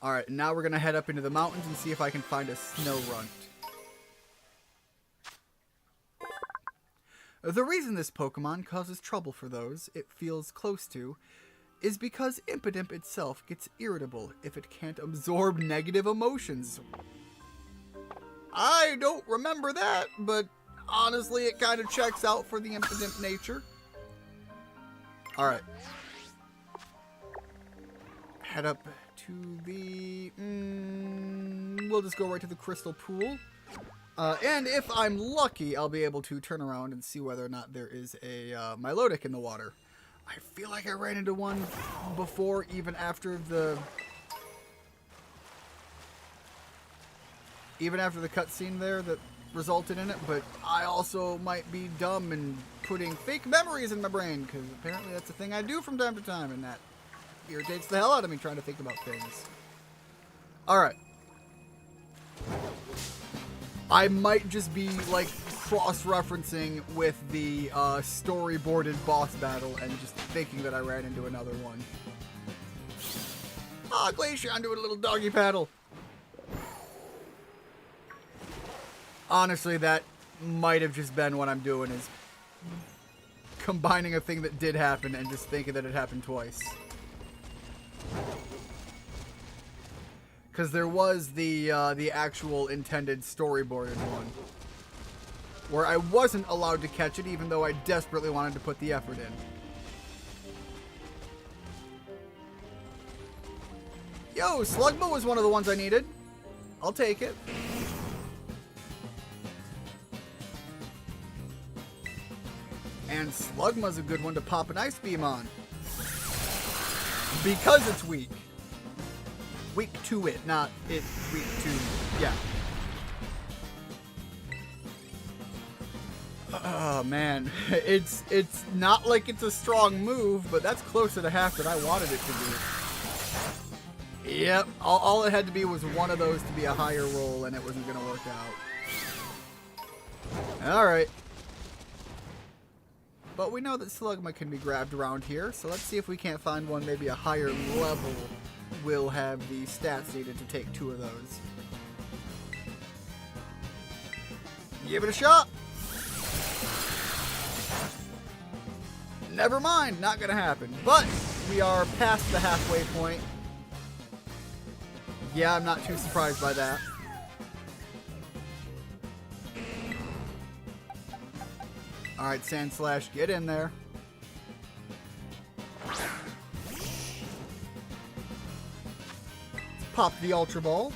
Alright, now we're going to head up into the mountains and see if I can find a snow runt. The reason this Pokemon causes trouble for those it feels close to is because Impidimp itself gets irritable if it can't absorb negative emotions. I don't remember that, but honestly it kind of checks out for the Impidimp nature. Alright. Head up to the... we'll just go right to the crystal pool. And if I'm lucky, I'll be able to turn around and see whether or not there is a Milotic in the water. I feel like I ran into one before, even after the cutscene there that resulted in it, but I also might be dumb and putting fake memories in my brain, because apparently that's a thing I do from time to time, and that irritates the hell out of me trying to think about things. Alright. I might just be, like, cross-referencing with the storyboarded boss battle and just thinking that I ran into another one. Ah, Glaceon doing a little doggy paddle. Honestly, that might have just been what I'm doing, is combining a thing that did happen and just thinking that it happened twice. Because there was the actual intended storyboarded one, where I wasn't allowed to catch it even though I desperately wanted to put the effort in. Yo, Slugma was one of the ones I needed. I'll take it. And Slugma's a good one to pop an Ice Beam on. Because it's weak. Weak to it, not it weak to... yeah. Oh, man. It's not like it's a strong move, but that's closer to half that I wanted it to be. Yep. All it had to be was one of those to be a higher roll, and it wasn't going to work out. Alright. But we know that Slugma can be grabbed around here, so let's see if we can't find one maybe a higher level will have the stats needed to take two of those. Give it a shot! Never mind, not gonna happen. But we are past the halfway point. Yeah, I'm not too surprised by that. Alright, Sandslash, get in there. Pop the Ultra Ball.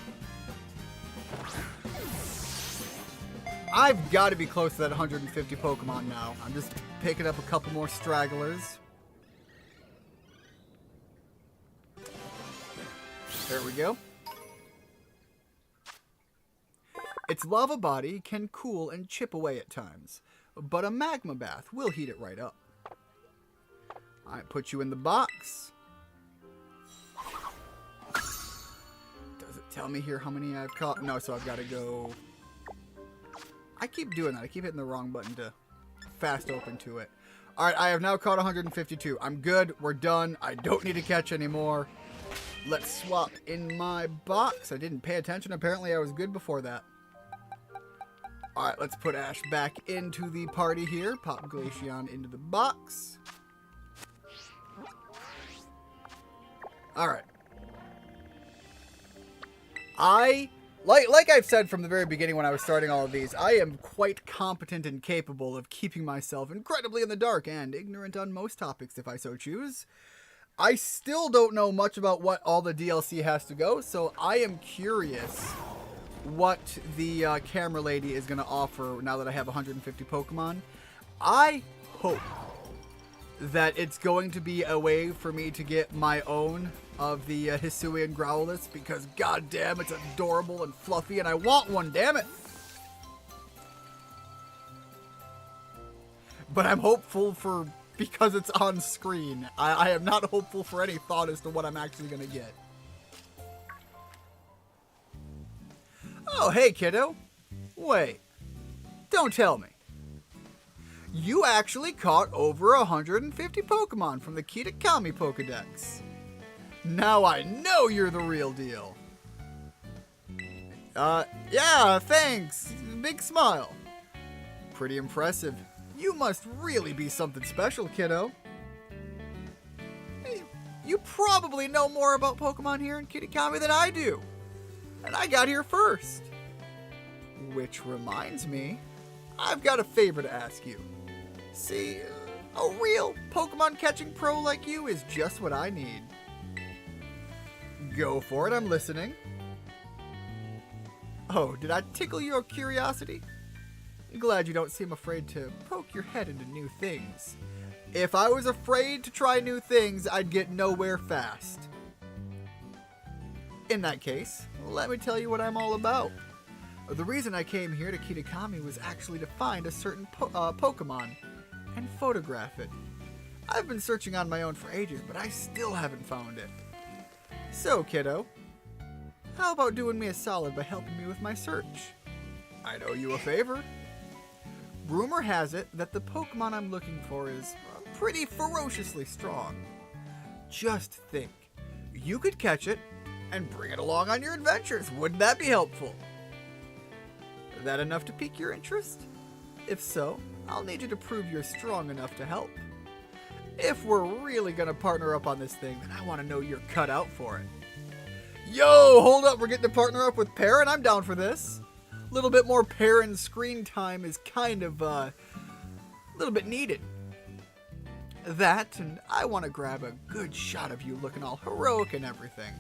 I've got to be close to that 150 Pokemon now. I'm just picking up a couple more stragglers. There we go. Its lava body can cool and chip away at times, but a magma bath will heat it right up. Alright, put you in the box. Does it tell me here how many I've caught? No, so I've got to go... I keep doing that. I keep hitting the wrong button to fast open to it. Alright, I have now caught 152. I'm good. We're done. I don't need to catch anymore. Let's swap in my box. I didn't pay attention. Apparently, I was good before that. Alright, let's put Ash back into the party here. Pop Glaceon into the box. Alright. Like I've said from the very beginning when I was starting all of these, I am quite competent and capable of keeping myself incredibly in the dark and ignorant on most topics if I so choose. I still don't know much about what all the DLC has to go, so I am curious what the camera lady is going to offer now that I have 150 Pokemon. I hope that it's going to be a way for me to get my own of the Hisuian Growlithe, because goddamn, it's adorable and fluffy, and I want one, damn it! But I'm hopeful for, because it's on screen. I am not hopeful for any thought as to what I'm actually going to get. Oh, hey, kiddo. Wait. Don't tell me. You actually caught over 150 Pokemon from the Kitakami Pokedex. Now I know you're the real deal. Yeah, thanks. Big smile. Pretty impressive. You must really be something special, kiddo. You probably know more about Pokemon here in Kitakami than I do. And I got here first. Which reminds me, I've got a favor to ask you. See, a real Pokemon catching pro like you is just what I need. Go for it, I'm listening. Oh, did I tickle your curiosity? Glad you don't seem afraid to poke your head into new things. If I was afraid to try new things, I'd get nowhere fast. In that case, let me tell you what I'm all about. The reason I came here to Kitakami was actually to find a certain Pokemon and photograph it. I've been searching on my own for ages, but I still haven't found it. So, kiddo, how about doing me a solid by helping me with my search? I'd owe you a favor. Rumor has it that the Pokemon I'm looking for is pretty ferociously strong. Just think, you could catch it and bring it along on your adventures. Wouldn't that be helpful? That enough to pique your interest? If so, I'll need you to prove you're strong enough to help. If we're really gonna partner up on this thing, then I want to know you're cut out for it. Yo, hold up, we're getting to partner up with Perrin. I'm down for this. A little bit more Perrin screen time is kind of, a little bit needed. That, and I want to grab a good shot of you looking all heroic and everything.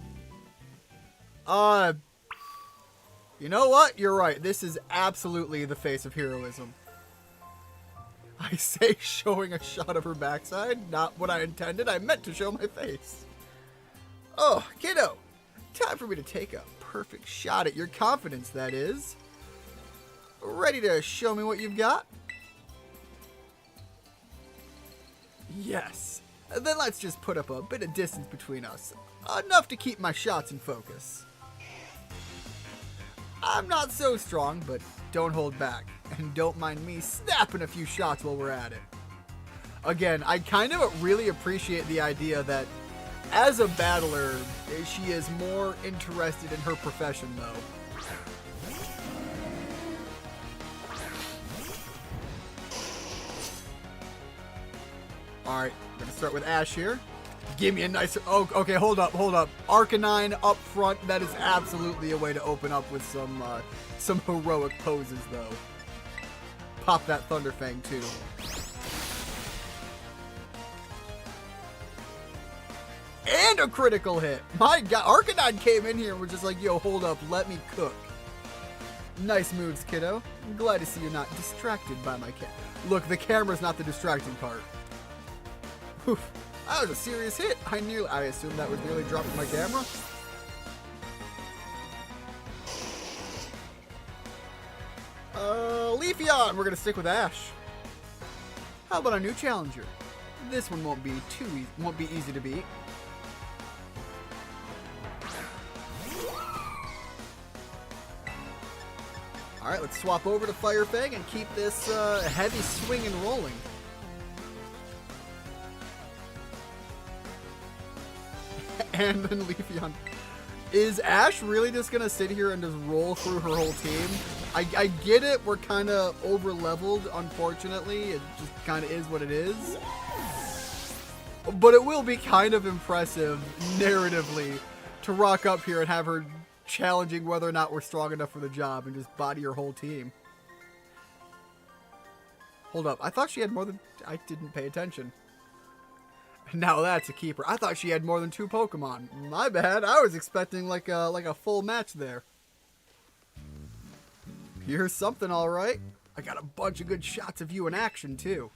You know what? You're right. This is absolutely the face of heroism. I say showing a shot of her backside. Not what I intended. I meant to show my face. Oh, kiddo. Time for me to take a perfect shot at your confidence, that is. Ready to show me what you've got? Yes. Then let's just put up a bit of distance between us. Enough to keep my shots in focus. I'm not so strong, but don't hold back. And don't mind me snapping a few shots while we're at it. Again, I kind of really appreciate the idea that as a battler, she is more interested in her profession, though. Alright, I'm going to start with Ash here. Give me a nice... Oh, okay, hold up. Arcanine up front. That is absolutely a way to open up with some heroic poses, though. Pop that Thunderfang, too. And a critical hit. My God, Arcanine came in here and was just like, yo, hold up, let me cook. Nice moves, kiddo. I'm glad to see you're not distracted by my cat. Look, the camera's not the distracting part. Whew. That was a serious hit. I assumed that was nearly dropping my camera. Leafeon, we're gonna stick with Ash. How about a new challenger? This one won't be easy to beat. All right, let's swap over to Firefang and keep this heavy swing and rolling. And then Leafeon. Is Ash really just going to sit here and just roll through her whole team? I get it. We're kind of over-leveled, unfortunately. It just kind of is what it is. But it will be kind of impressive, narratively, to rock up here and have her challenging whether or not we're strong enough for the job and just body your whole team. Hold up. I thought she had more than... I didn't pay attention. Now that's a keeper. I thought she had more than 2 Pokemon. My bad. I was expecting like a full match there. Here's something all right. I got a bunch of good shots of you in action too.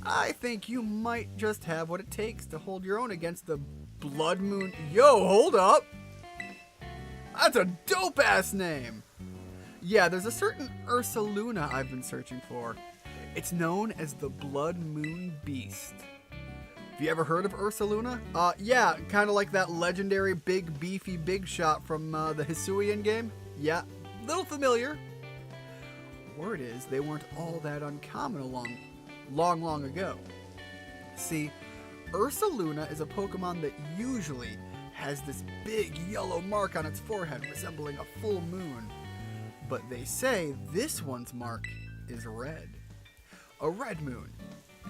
I think you might just have what it takes to hold your own against the Blood Moon. Yo, hold up. That's a dope-ass name. Yeah, there's a certain Ursaluna I've been searching for. It's known as the Blood Moon Beast. Have you ever heard of Ursaluna? Yeah, kind of like that legendary big beefy big shot from the Hisuian game. Yeah, little familiar. Word is they weren't all that uncommon long ago. See, Ursaluna is a Pokemon that usually has this big yellow mark on its forehead resembling a full moon. But they say this one's mark is red. A red moon,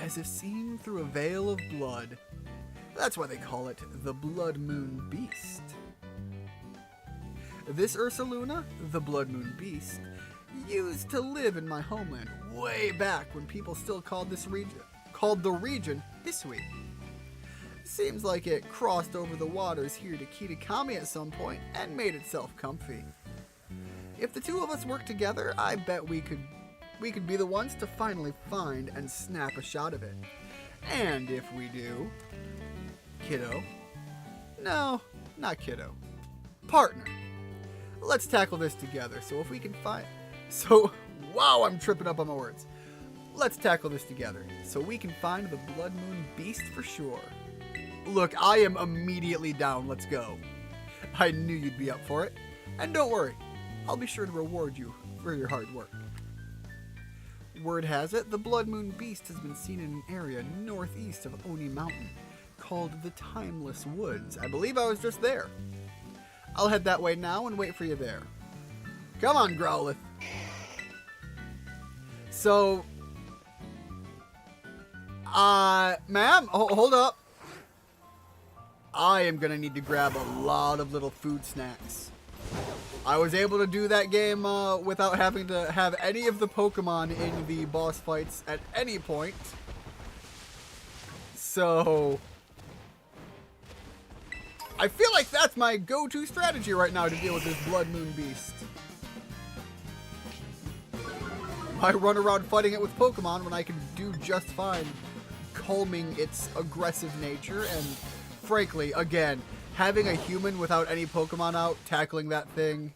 as if seen through a veil of blood. That's why they call it the Blood Moon Beast. This Ursaluna, the Blood Moon Beast, used to live in my homeland way back when people still called the region Hisui. Seems like it crossed over the waters here to Kitakami at some point and made itself comfy. If the two of us work together, I bet we could be the ones to finally find and snap a shot of it. And if we do, kiddo. No, not kiddo. Partner. Let's tackle this together. Wow, I'm tripping up on my words. Let's tackle this together so we can find the Blood Moon Beast for sure. Look, I am immediately down. Let's go. I knew you'd be up for it. And don't worry, I'll be sure to reward you for your hard work. Word has it, the Blood Moon Beast has been seen in an area northeast of Oni Mountain called the Timeless Woods. I believe I was just there. I'll head that way now and wait for you there. Come on, Growlithe. So, ma'am, hold up. I am gonna need to grab a lot of little food snacks. I was able to do that game without having to have any of the Pokemon in the boss fights at any point. So, I feel like that's my go-to strategy right now to deal with this Blood Moon Beast. I run around fighting it with Pokemon when I can do just fine calming its aggressive nature, and frankly, again, having a human without any Pokemon out, tackling that thing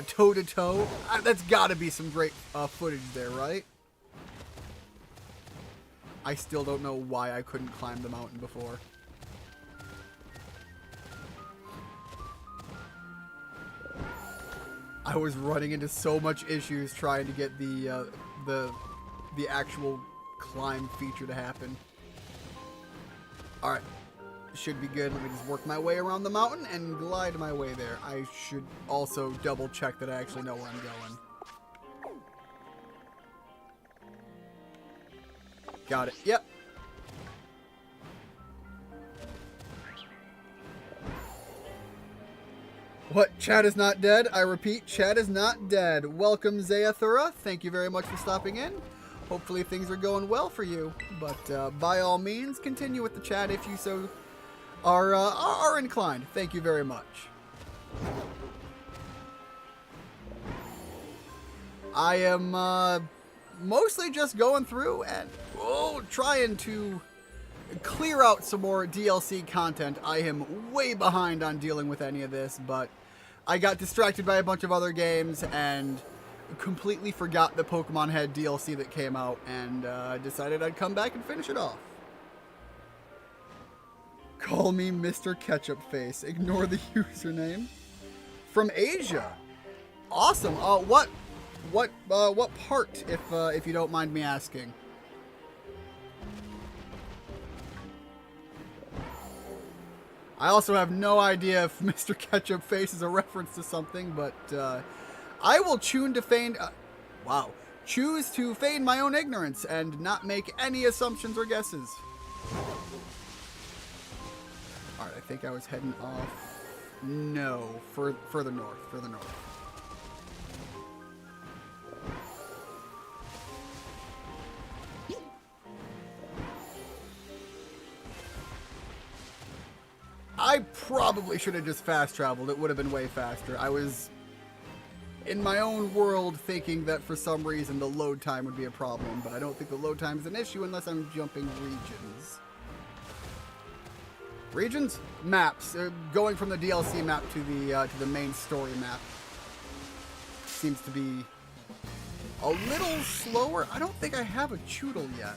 toe-to-toe, that's gotta be some great footage there, right? I still don't know why I couldn't climb the mountain before. I was running into so much issues trying to get the actual climb feature to happen. Alright. Should be good. Let me just work my way around the mountain and glide my way there. I should also double check that I actually know where I'm going. Got it. Yep. What? Chad is not dead? I repeat, Chad is not dead. Welcome, Zayathura. Thank you very much for stopping in. Hopefully things are going well for you. But by all means, continue with the chat if you so are inclined. Thank you very much. I am mostly just going through and trying to clear out some more DLC content. I am way behind on dealing with any of this, but I got distracted by a bunch of other games and completely forgot the Pokemon Head DLC that came out, and decided I'd come back and finish it off. Call me Mr. Ketchup Face. Ignore the username. From Asia. Awesome. What part, if you don't mind me asking? I also have no idea if Mr. Ketchup Face is a reference to something, but I will choose to feign my own ignorance and not make any assumptions or guesses. Alright, I think I was heading off. No, further north, further north. I probably should have just fast traveled. It would have been way faster. I was in my own world thinking that for some reason the load time would be a problem, but I don't think the load time is an issue unless I'm jumping regions. Regions? Maps. Going from the DLC map to the main story map seems to be a little slower. I don't think I have a Choodle yet.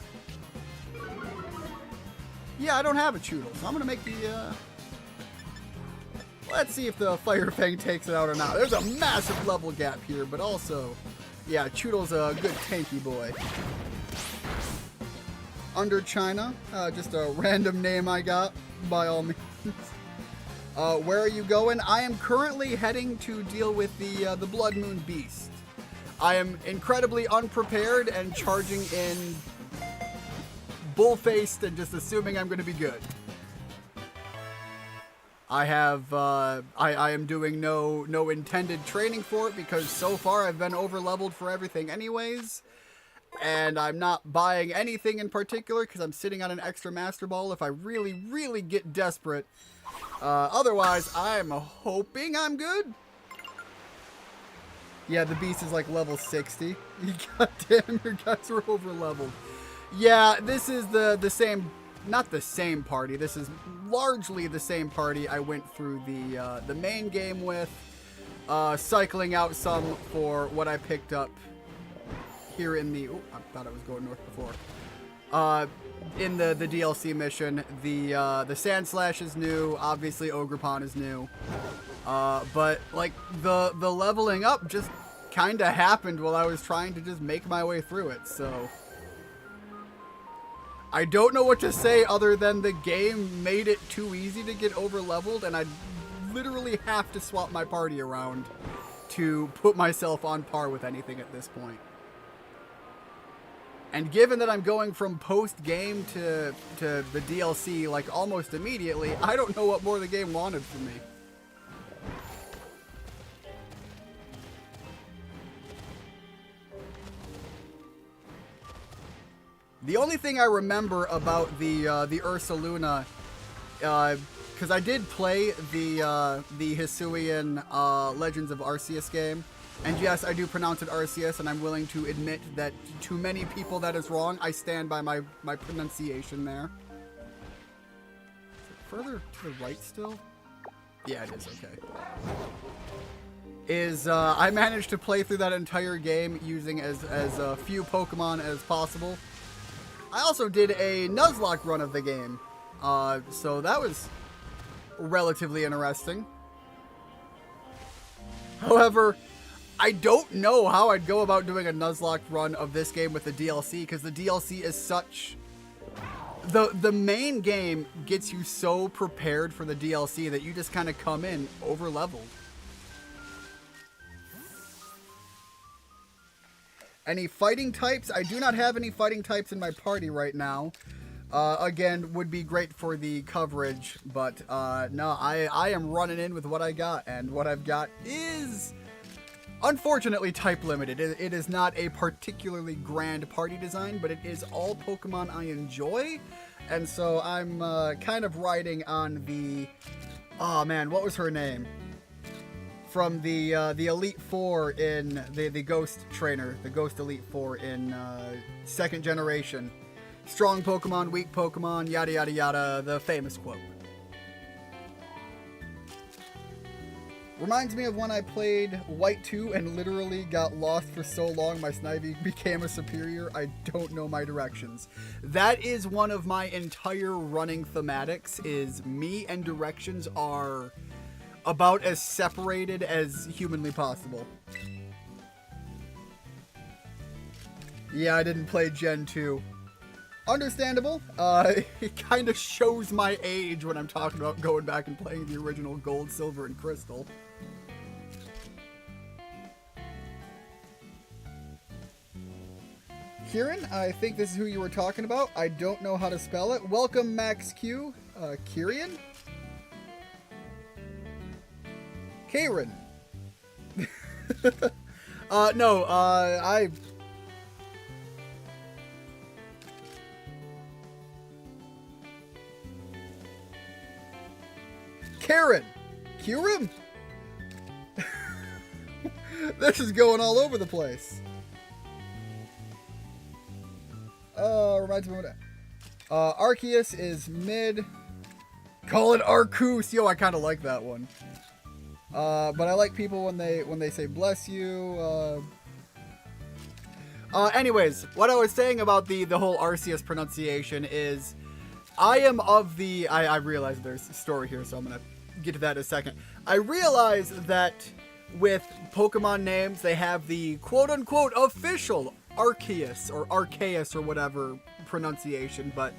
Yeah, I don't have a Choodle, so I'm gonna make the let's see if the Fire Fang takes it out or not. There's a massive level gap here, but also, yeah, Choodle's a good tanky boy. Under China, just a random name I got, by all means. Where are you going? I am currently heading to deal with the Blood Moon Beast. I am incredibly unprepared and charging in bull-faced and just assuming I'm going to be good. I have, I am doing no intended training for it because so far I've been over-leveled for everything anyways. And I'm not buying anything in particular because I'm sitting on an extra Master Ball if I really, really get desperate. Otherwise, I'm hoping I'm good. Yeah, the beast is like level 60. Goddamn, your guys are over-leveled. Yeah, this is the same... Not the same party. This is largely the same party I went through the main game with, cycling out some for what I picked up here in the. Oh, I thought I was going north before. In the DLC mission, the Sandslash is new. Obviously, Ogrepon is new. But like the leveling up just kind of happened while I was trying to just make my way through it. So. I don't know what to say other than the game made it too easy to get over-leveled, and I literally have to swap my party around to put myself on par with anything at this point. And given that I'm going from post-game to the DLC, like, almost immediately, I don't know what more the game wanted from me. The only thing I remember about the Ursaluna, because I did play the Hisuian Legends of Arceus game, and yes, I do pronounce it Arceus, and I'm willing to admit that to many people that is wrong. I stand by my pronunciation there. Is it further to the right still? Yeah, it is, okay. I managed to play through that entire game using as few Pokemon as possible. I also did a Nuzlocke run of the game, so that was relatively interesting. However, I don't know how I'd go about doing a Nuzlocke run of this game with the DLC, because the DLC is such... The main game gets you so prepared for the DLC that you just kind of come in over-leveled. Any fighting types? I do not have any fighting types in my party right now. Again, would be great for the coverage, but no, I am running in with what I got, and what I've got is unfortunately type limited. It is not a particularly grand party design, but it is all Pokemon I enjoy, and so I'm kind of riding on the... Oh man, what was her name? From the Elite Four in the Ghost Trainer, the Ghost Elite Four in second generation. Strong Pokemon, weak Pokemon, yada yada yada, the famous quote. Reminds me of when I played White 2 and literally got lost for so long my Snivy became a superior, I don't know my directions. That is one of my entire running thematics, is me and directions are about as separated as humanly possible. Yeah, I didn't play Gen 2. Understandable. It kind of shows my age when I'm talking about going back and playing the original Gold, Silver, and Crystal. Kieran, I think this is who you were talking about. I don't know how to spell it. Welcome, Max Q. Kieran? Karen. No, Karen! Kieran? This is going all over the place. Reminds me of Arceus is mid. Call it Arceus. Yo, I kind of like that one. But I like people when they say bless you. Anyways, what I was saying about the whole Arceus pronunciation is, I am of the... I realize there's a story here, so I'm gonna get to that in a second. I realize that with Pokemon names, they have the quote-unquote official Arceus or Arceus or whatever pronunciation, but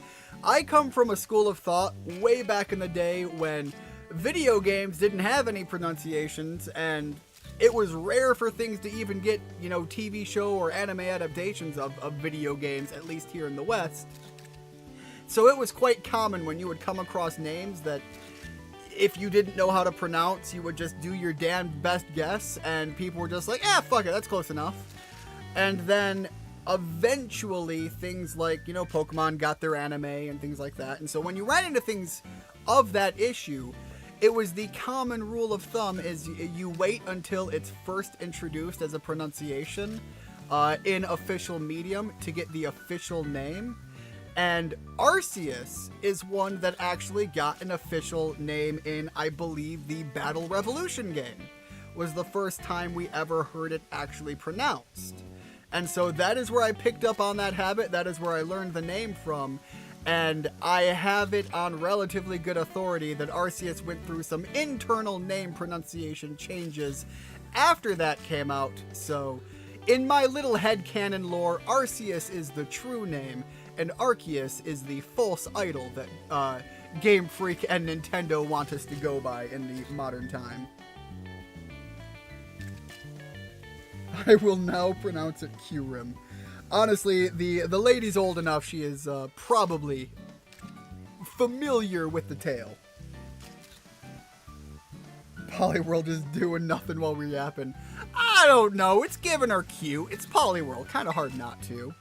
I come from a school of thought way back in the day when video games didn't have any pronunciations, and it was rare for things to even get, you know, TV show or anime adaptations of video games, at least here in the West. So it was quite common when you would come across names that if you didn't know how to pronounce, you would just do your damn best guess, and people were just like, fuck it, that's close enough. And then eventually things like, you know, Pokemon got their anime and things like that. And so when you ran into things of that issue, it was the common rule of thumb is you wait until it's first introduced as a pronunciation in official medium to get the official name. And Arceus is one that actually got an official name in, I believe, the Battle Revolution game. Was the first time we ever heard it actually pronounced. And so that is where I picked up on that habit. That is where I learned the name from. And I have it on relatively good authority that Arceus went through some internal name pronunciation changes after that came out. So in my little headcanon lore, Arceus is the true name, and Arceus is the false idol that Game Freak and Nintendo want us to go by in the modern time. I will now pronounce it Kyurem. Honestly, the lady's old enough, she is probably familiar with the tale. Poliworld is doing nothing while we're yapping. I don't know, it's giving her cute. It's Poliworld, kind of hard not to.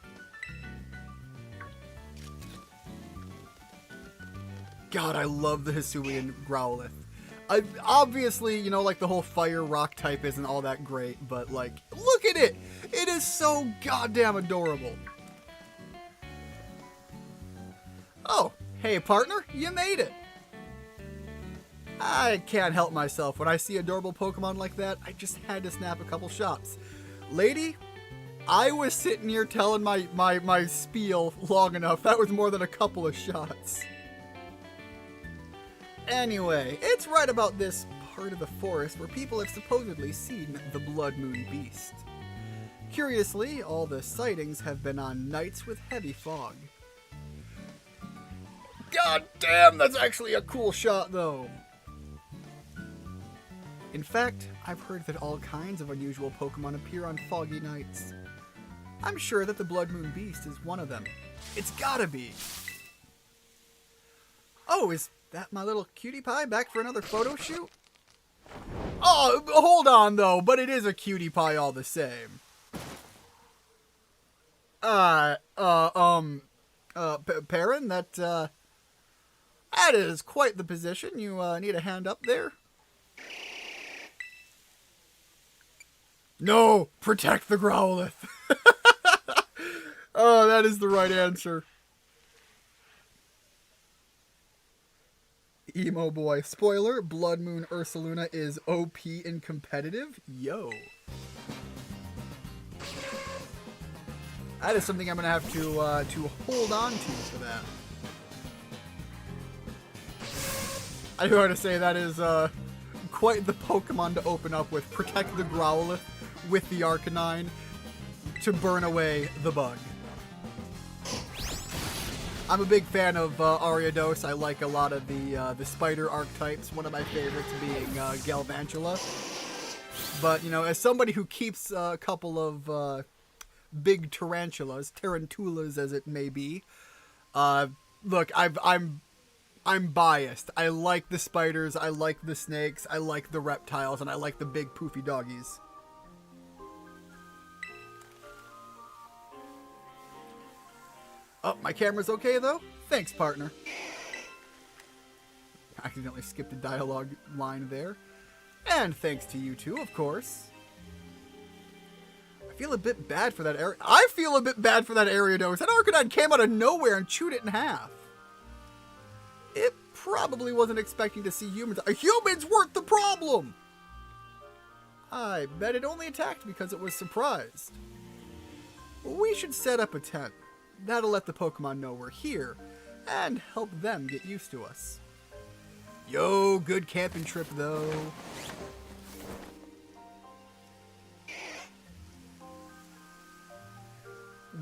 God, I love the Hisuian Growlithe. Obviously, you know, like the whole fire rock type isn't all that great, but like, look at it! It is so goddamn adorable. Oh, hey partner, you made it. I can't help myself. When I see adorable Pokemon like that, I just had to snap a couple shots. Lady, I was sitting here telling my spiel long enough. That was more than a couple of shots. Anyway, it's right about this part of the forest where people have supposedly seen the Blood Moon Beast. Curiously, all the sightings have been on nights with heavy fog. God damn, that's actually a cool shot, though. In fact, I've heard that all kinds of unusual Pokemon appear on foggy nights. I'm sure that the Blood Moon Beast is one of them. It's gotta be. Oh, is that my little cutie pie back for another photo shoot? Oh, hold on though, but it is a cutie pie all the same. Perrin, that is quite the position. You, need a hand up there? No! Protect the Growlithe! Oh, that is the right answer. Emo boy. Spoiler, Blood Moon Ursaluna is OP in competitive? Yo. That is something I'm going to have to hold on to for that. I do want to say that is quite the Pokemon to open up with. Protect the Growlithe with the Arcanine to burn away the bug. I'm a big fan of Ariados. I like a lot of the spider archetypes. One of my favorites being Galvantula. But, you know, as somebody who keeps a couple of big tarantulas, tarantulas as it may be, look, I'm I'm biased. I like the spiders, I like the snakes, I like the reptiles, and I like the big poofy doggies. Oh, my camera's okay though? Thanks, partner. I accidentally skipped a dialogue line there. And thanks to you too, of course. I feel a bit bad for that area. I feel a bit bad for that Ariados. That Arcanine came out of nowhere and chewed it in half. It probably wasn't expecting to see humans. Humans weren't the problem! I bet it only attacked because it was surprised. We should set up a tent. That'll let the Pokemon know we're here, and help them get used to us. Yo, good camping trip though.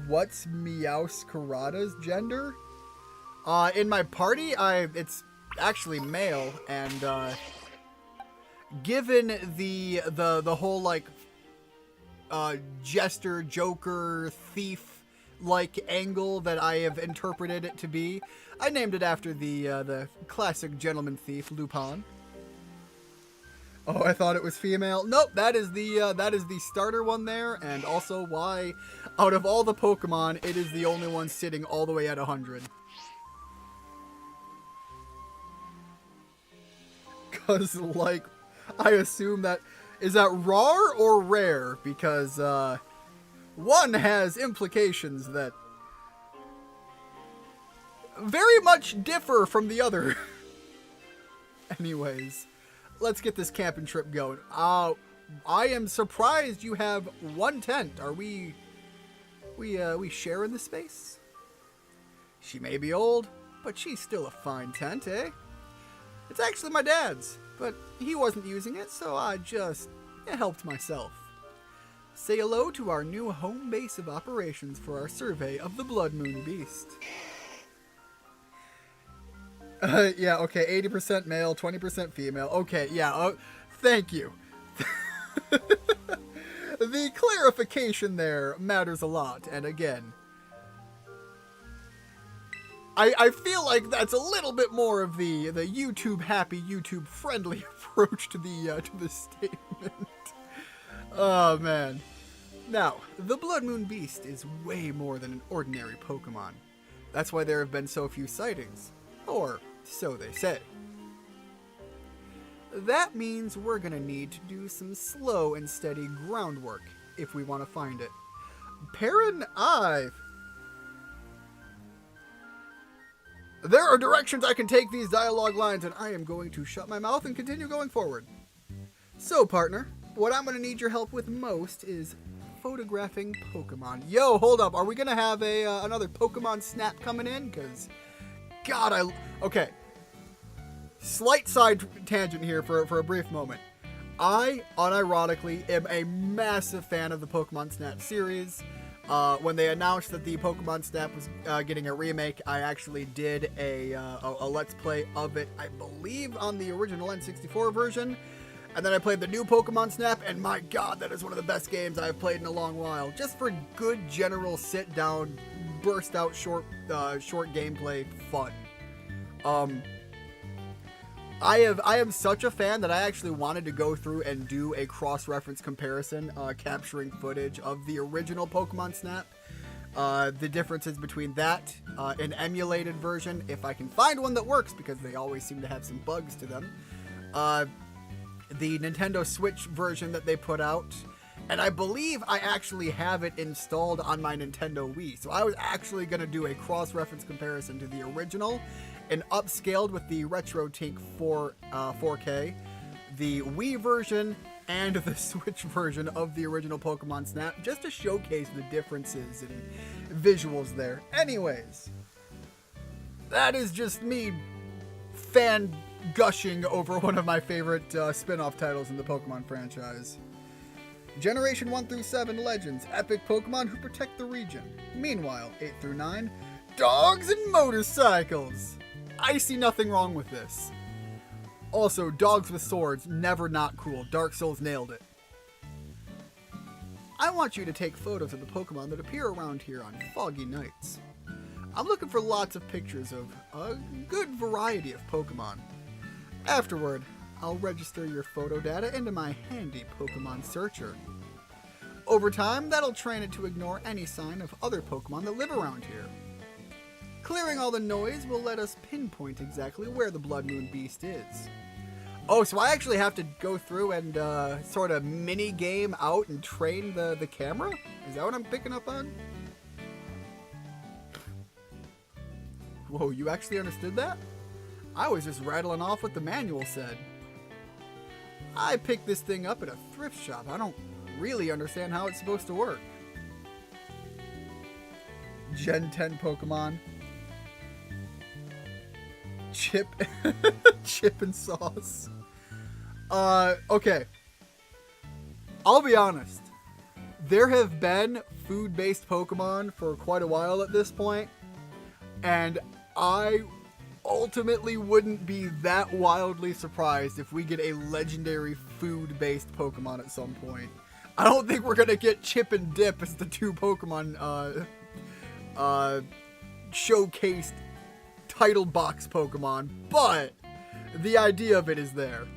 What's Meowscarada's gender? In my party, it's actually male, and given the whole like jester, joker, thief like angle that I have interpreted it to be, I named it after the classic gentleman thief Lupin. Oh, I thought it was female. Nope, that is the starter one there, and also why, out of all the Pokemon, it is the only one sitting all the way at 100. Because, like, I assume that... Is that raw or rare? Because, one has implications that very much differ from the other. Anyways, let's get this camping trip going. I am surprised you have one tent. Are we sharing the space? She may be old, but she's still a fine tent, eh? It's actually my dad's, but he wasn't using it, so I just helped myself. Say hello to our new home base of operations for our survey of the Blood Moon Beast. Yeah, okay, 80% male, 20% female. Okay, yeah, thank you. The clarification there matters a lot, and again, I feel like that's a little bit more of the YouTube happy, YouTube friendly approach to the statement. Oh man. Now, the Blood Moon Beast is way more than an ordinary Pokemon. That's why there have been so few sightings, or so they say. That means we're gonna need to do some slow and steady groundwork if we want to find it. Perrin, there are directions I can take these dialogue lines, and I am going to shut my mouth and continue going forward. So, partner, what I'm going to need your help with most is photographing Pokemon. Yo, hold up. Are we going to have another Pokemon Snap coming in? Because, God, okay. Slight side tangent here for a brief moment. I, unironically, am a massive fan of the Pokemon Snap series. When they announced that the Pokemon Snap was getting a remake, I actually did a Let's Play of it, I believe, on the original N64 version. And then I played the new Pokemon Snap, and my God, that is one of the best games I've played in a long while. Just for good, general, sit-down, burst-out, short gameplay fun. I am such a fan that I actually wanted to go through and do a cross-reference comparison, capturing footage of the original Pokemon Snap, the differences between that, an emulated version, if I can find one that works, because they always seem to have some bugs to them, the Nintendo Switch version that they put out, and I believe I actually have it installed on my Nintendo Wii, so I was actually going to do a cross-reference comparison to the original, and upscaled with the RetroTink 4K, the Wii version, and the Switch version of the original Pokemon Snap, just to showcase the differences and visuals there. Anyways, that is just me fan gushing over one of my favorite spin-off titles in the Pokemon franchise. Generation 1 through 7 Legends, epic Pokemon who protect the region. Meanwhile, 8 through 9, dogs and motorcycles. I see nothing wrong with this. Also, dogs with swords, never not cool. Dark Souls nailed it. I want you to take photos of the Pokemon that appear around here on foggy nights. I'm looking for lots of pictures of a good variety of Pokemon. Afterward, I'll register your photo data into my handy Pokemon searcher. Over time, that'll train it to ignore any sign of other Pokemon that live around here. Clearing all the noise will let us pinpoint exactly where the Blood Moon Beast is. Oh, so I actually have to go through and sort of mini-game out and train the camera? Is that what I'm picking up on? Whoa, you actually understood that? I was just rattling off what the manual said. I picked this thing up at a thrift shop. I don't really understand how it's supposed to work. Gen 10 Pokemon. Chip. Chip and sauce. Okay. I'll be honest. There have been food-based Pokemon for quite a while at this point, and I ultimately wouldn't be that wildly surprised if we get a legendary food-based Pokemon at some point. I don't think we're gonna get Chip and Dip as the two Pokemon showcased title box Pokemon, but the idea of it is there.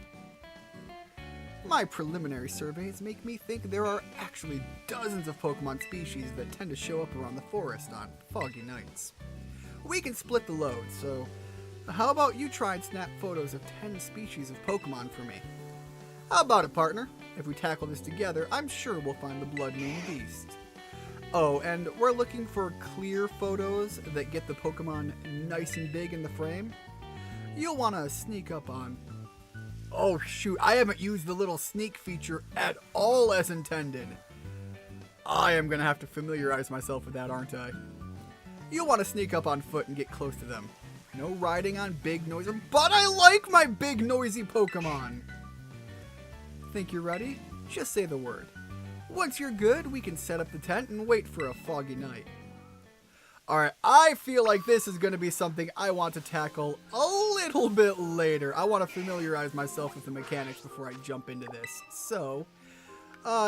My preliminary surveys make me think there are actually dozens of Pokemon species that tend to show up around the forest on foggy nights. We can split the load, so how about you try and snap photos of 10 species of Pokemon for me? How about it, partner? If we tackle this together, I'm sure we'll find the Blood Moon Beast. Oh, and we're looking for clear photos that get the Pokemon nice and big in the frame. You'll want to sneak up on... Oh shoot, I haven't used the little sneak feature at all as intended. I am going to have to familiarize myself with that, aren't I? You'll want to sneak up on foot and get close to them. No riding on big noisy... But I like my big noisy Pokemon! Think you're ready? Just say the word. Once you're good, we can set up the tent and wait for a foggy night. Alright, I feel like this is going to be something I want to tackle a little bit later. I want to familiarize myself with the mechanics before I jump into this. So,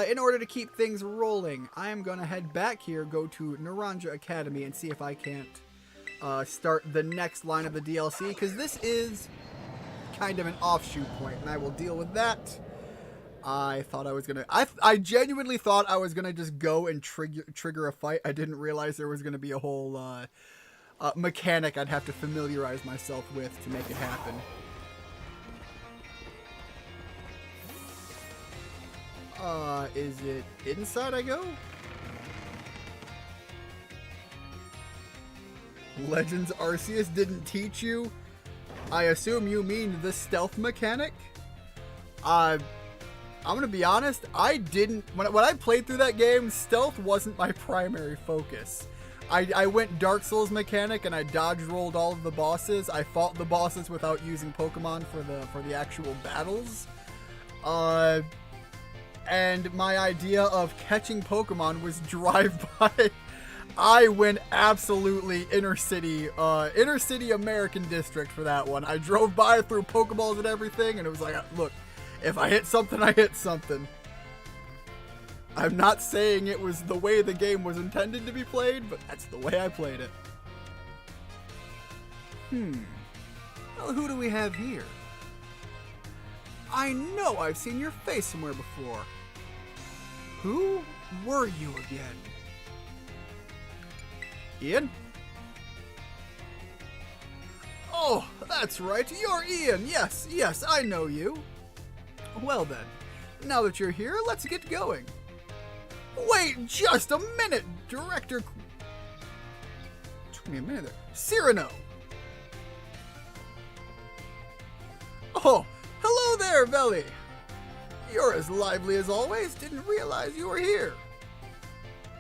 in order to keep things rolling, I am going to head back here, go to Naranja Academy, and see if I can't start the next line of the DLC, because this is kind of an offshoot point, and I will deal with that. I thought I was gonna... I genuinely thought I was gonna just go and trigger a fight. I didn't realize there was gonna be a whole mechanic I'd have to familiarize myself with to make it happen. Is it inside I go? Legends Arceus didn't teach you? I assume you mean the stealth mechanic? I'm gonna be honest, I didn't... When I played through that game, stealth wasn't my primary focus. I went Dark Souls mechanic and I dodge rolled all of the bosses. I fought the bosses without using Pokemon for the actual battles. And my idea of catching Pokemon was drive-by. I went absolutely inner city American district for that one. I drove by, threw Pokeballs and everything, and it was like, look, if I hit something, I hit something. I'm not saying it was the way the game was intended to be played, but that's the way I played it. Well, who do we have here? I know I've seen your face somewhere before. Who were you again? Ian? Oh, that's right. You're Ian. Yes, I know you. Well then, now that you're here, let's get going. Wait just a minute, Director... Took me a minute there. Cyrano! Oh, hello there, Veli. You're as lively as always. Didn't realize you were here.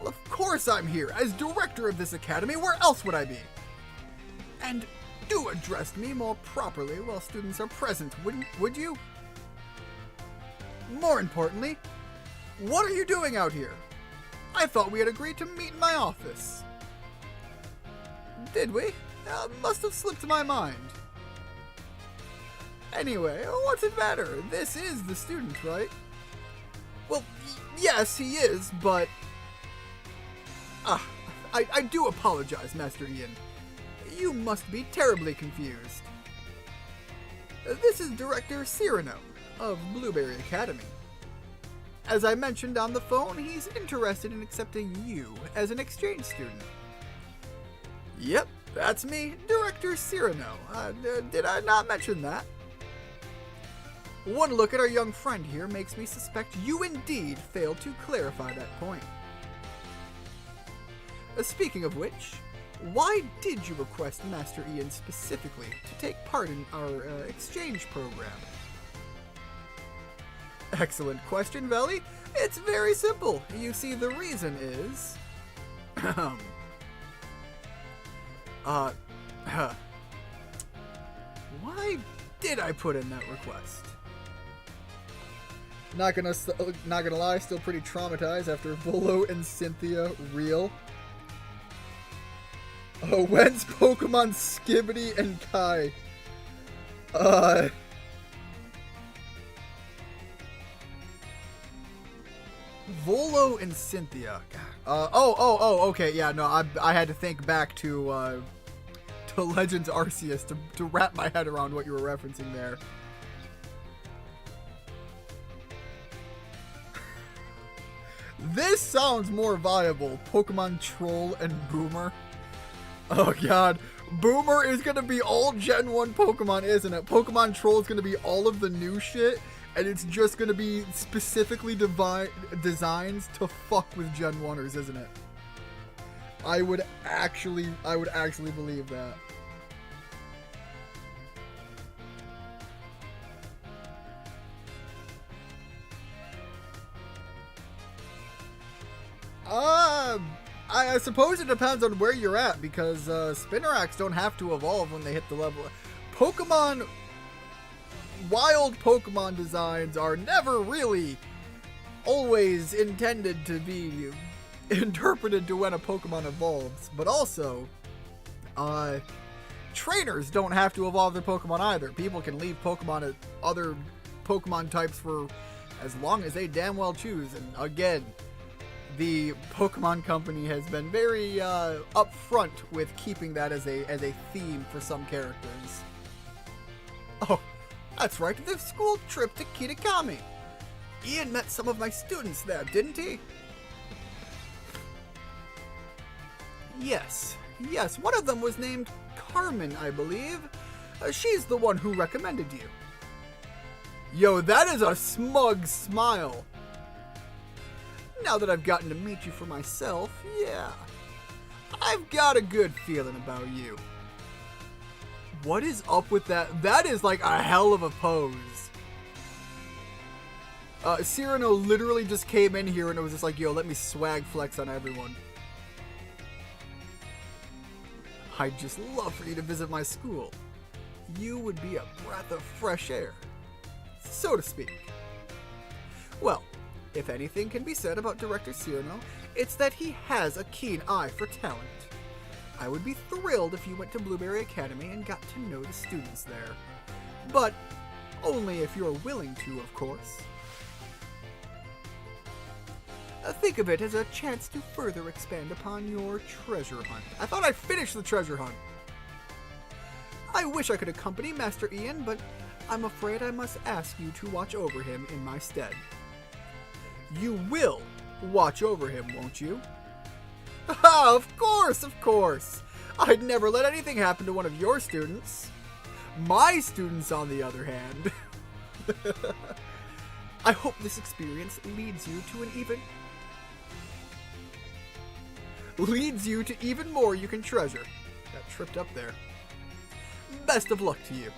Well, of course I'm here. As director of this academy, where else would I be? And do address me more properly while students are present, would you? More importantly, what are you doing out here? I thought we had agreed to meet in my office. Did we? Must have slipped my mind. Anyway, what's it matter? This is the student, right? Well, yes, he is, but... I do apologize, Master Ian. You must be terribly confused. This is Director Cyrano of Blueberry Academy. As I mentioned on the phone, he's interested in accepting you as an exchange student. Yep, that's me, Director Cyrano. Did I not mention that? One look at our young friend here makes me suspect you indeed failed to clarify that point. Speaking of which, why did you request Master Ian specifically to take part in our exchange program? Excellent question, Valley. It's very simple. You see, the reason is... why did I put in that request? Not gonna lie, still pretty traumatized after Volo and Cynthia reel. Oh, when's Pokemon Skibidi and Kai? Volo and Cynthia. Okay, yeah, no, I had to think back to Legends Arceus to wrap my head around what you were referencing there. This sounds more viable. Pokemon Troll and Boomer. Oh god. Boomer is gonna be all Gen 1 Pokemon, isn't it? Pokemon Troll is gonna be all of the new shit, and it's just gonna be specifically designs to fuck with Gen 1ers, isn't it? I would actually believe that. I suppose it depends on where you're at, because Spinneracks don't have to evolve when they hit the level. Wild Pokemon designs are never really always intended to be interpreted to when a Pokemon evolves, but also, trainers don't have to evolve their Pokemon either. People can leave Pokemon at other Pokemon types for as long as they damn well choose, and again, the Pokemon Company has been very upfront with keeping that as a theme for some characters. Oh, that's right, the school trip to Kitakami. Ian met some of my students there, didn't he? Yes, one of them was named Carmen, I believe. She's the one who recommended you. Yo, that is a smug smile. Now that I've gotten to meet you for myself, yeah, I've got a good feeling about you. What is up with that? That is like a hell of a pose. Cyrano literally just came in here and it was just like, yo, let me swag flex on everyone. I'd just love for you to visit my school. You would be a breath of fresh air, so to speak. Well, if anything can be said about Director Cyrano, it's that he has a keen eye for talent. I would be thrilled if you went to Blueberry Academy and got to know the students there. But only if you're willing to, of course. Think of it as a chance to further expand upon your treasure hunt. I thought I finished the treasure hunt. I wish I could accompany Master Ian, but I'm afraid I must ask you to watch over him in my stead. You will watch over him, won't you? Ah, of course. I'd never let anything happen to one of your students. My students, on the other hand. I hope this experience leads you to even more you can treasure. Got tripped up there. Best of luck to you.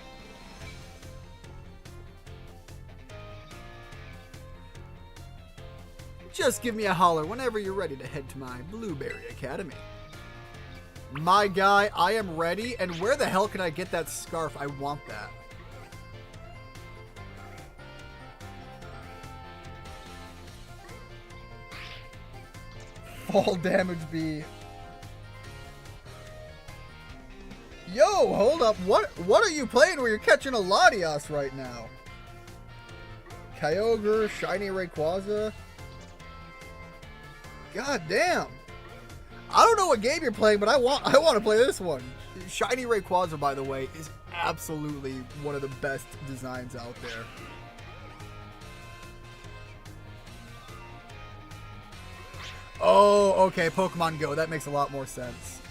Just give me a holler whenever you're ready to head to my Blueberry Academy. My guy, I am ready, and where the hell can I get that scarf? I want that. Fall damage B. Yo, hold up. What are you playing where you're catching a Latias right now? Kyogre, Shiny Rayquaza. God damn. I don't know what game you're playing, but I want to play this one. Shiny Rayquaza, by the way, is absolutely one of the best designs out there. Oh, okay, Pokemon Go. That makes a lot more sense.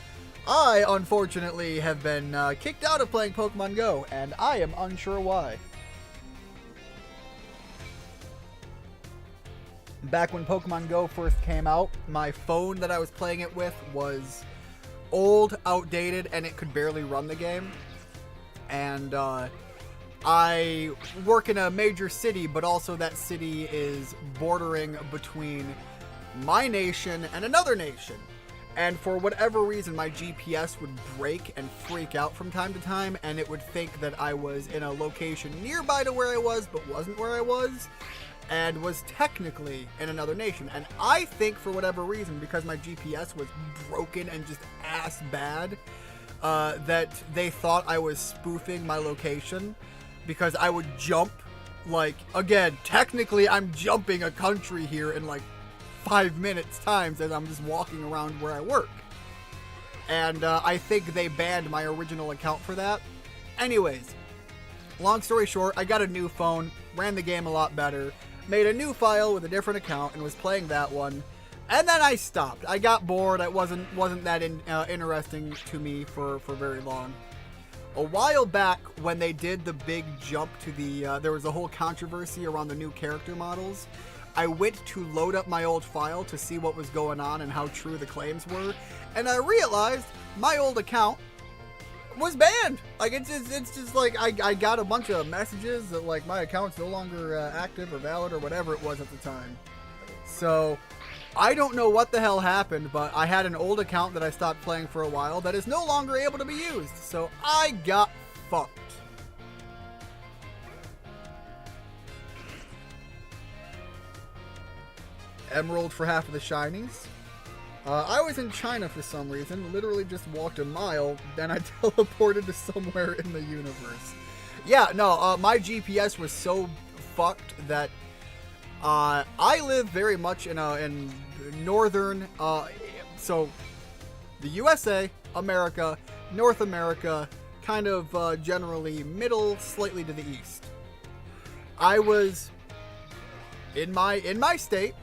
I, unfortunately, have been kicked out of playing Pokemon Go, and I am unsure why. Back when Pokemon Go first came out, my phone that I was playing it with was old, outdated, and it could barely run the game. And I work in a major city, but also that city is bordering between my nation and another nation. And for whatever reason, my GPS would break and freak out from time to time, and it would think that I was in a location nearby to where I was, but wasn't where I was, and was technically in another nation. And I think for whatever reason, because my GPS was broken and just ass bad, that they thought I was spoofing my location, because I would jump, like, again, technically I'm jumping a country here in like 5 minutes times as I'm just walking around where I work. And I think they banned my original account for that. Anyways, long story short, I got a new phone, ran the game a lot better, made a new file with a different account, and was playing that one. And then I stopped. I got bored. It wasn't that interesting to me for very long. A while back, when they did the big jump to the, there was a whole controversy around the new character models. I went to load up my old file to see what was going on and how true the claims were, and I realized my old account was banned. Like, it's just like I got a bunch of messages that like my account's no longer active or valid or whatever it was at the time. So I don't know what the hell happened, but I had an old account that I stopped playing for a while that is no longer able to be used. So I got fucked. Emerald for half of the shinies. I was in China for some reason, literally just walked a mile, then I teleported to somewhere in the universe. Yeah, no, my GPS was so fucked that I live very much in northern, so the USA, America, North America, kind of generally middle, slightly to the east. I was in my state,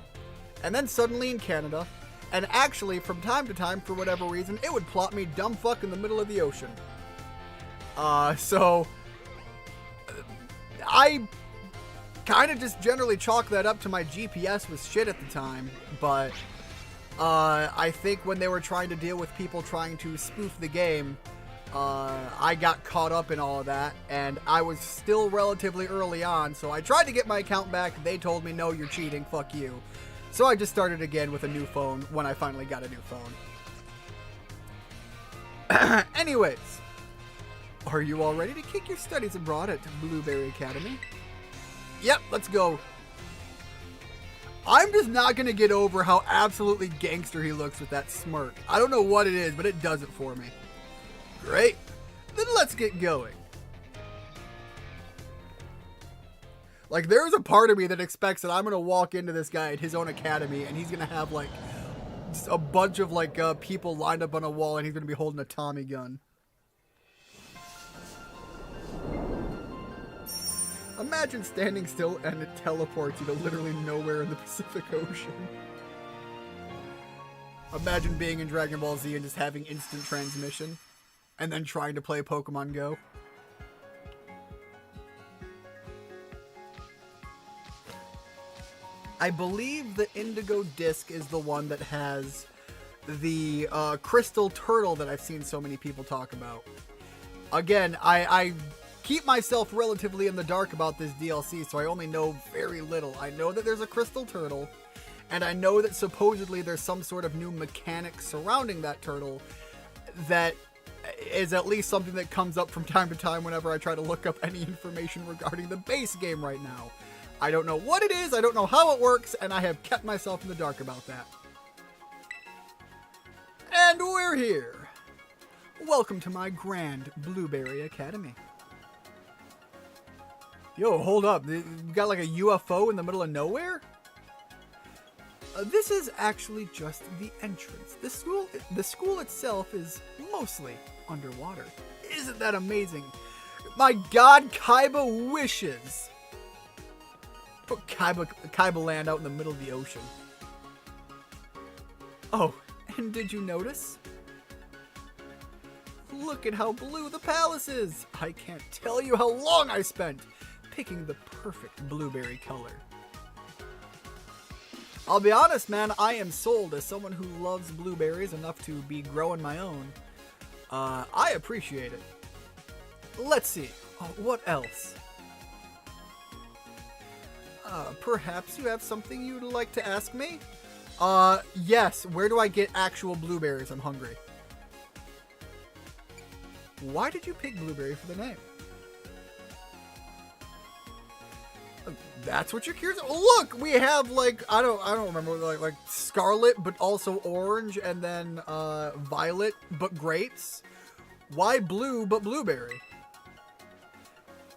and then suddenly in Canada, and actually from time to time, for whatever reason, it would plot me dumb fuck in the middle of the ocean. So I kind of just generally chalk that up to my GPS was shit at the time, but I think when they were trying to deal with people trying to spoof the game, I got caught up in all of that, and I was still relatively early on, so I tried to get my account back. They told me, no, you're cheating, fuck you. So I just started again with a new phone when I finally got a new phone. Anyways, are you all ready to kick your studies abroad at Blueberry Academy? Yep, let's go. I'm just not going to get over how absolutely gangster he looks with that smirk. I don't know what it is, but it does it for me. Great. Then let's get going. Like, there's a part of me that expects that I'm going to walk into this guy at his own academy, and he's going to have, like, just a bunch of, like, people lined up on a wall, and he's going to be holding a Tommy gun. Imagine standing still and it teleports you to literally nowhere in the Pacific Ocean. Imagine being in Dragon Ball Z and just having instant transmission, and then trying to play Pokemon Go. I believe the Indigo Disc is the one that has the crystal turtle that I've seen so many people talk about. Again, I keep myself relatively in the dark about this DLC, so I only know very little. I know that there's a crystal turtle, and I know that supposedly there's some sort of new mechanic surrounding that turtle that is at least something that comes up from time to time whenever I try to look up any information regarding the base game right now. I don't know what it is, I don't know how it works, and I have kept myself in the dark about that. And we're here. Welcome to my grand Blueberry Academy. Yo, hold up. You got like a UFO in the middle of nowhere? This is actually just the entrance. The school itself is mostly underwater. Isn't that amazing? My god, Kaiba wishes. Put Kaiba land out in the middle of the ocean. Oh, and did you notice? Look at how blue the palace is. I can't tell you how long I spent picking the perfect blueberry color. I'll be honest, man, I am sold as someone who loves blueberries enough to be growing my own. I appreciate it. Let's see, what else? Perhaps you have something you'd like to ask me? Yes, where do I get actual blueberries? I'm hungry. Why did you pick blueberry for the name? That's what you're curious. Oh, look, we have like I don't remember like Scarlet, but also orange, and then violet, but grapes. Why blue but blueberry?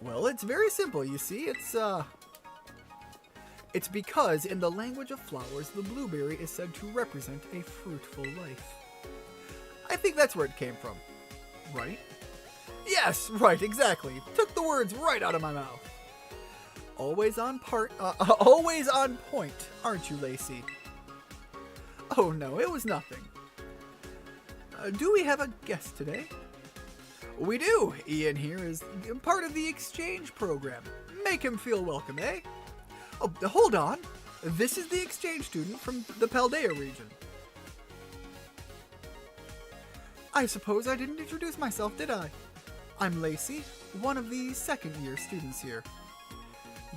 Well, it's very simple. You see, it's because in the language of flowers, the blueberry is said to represent a fruitful life. I think that's where it came from, right? Yes, right, exactly. Took the words right out of my mouth. Always on point, aren't you, Lacey? Oh no, it was nothing. Do we have a guest today? We do. Ian here is part of the exchange program. Make him feel welcome, eh? Oh, hold on. This is the exchange student from the Paldea region. I suppose I didn't introduce myself, did I? I'm Lacey, one of the second-year students here.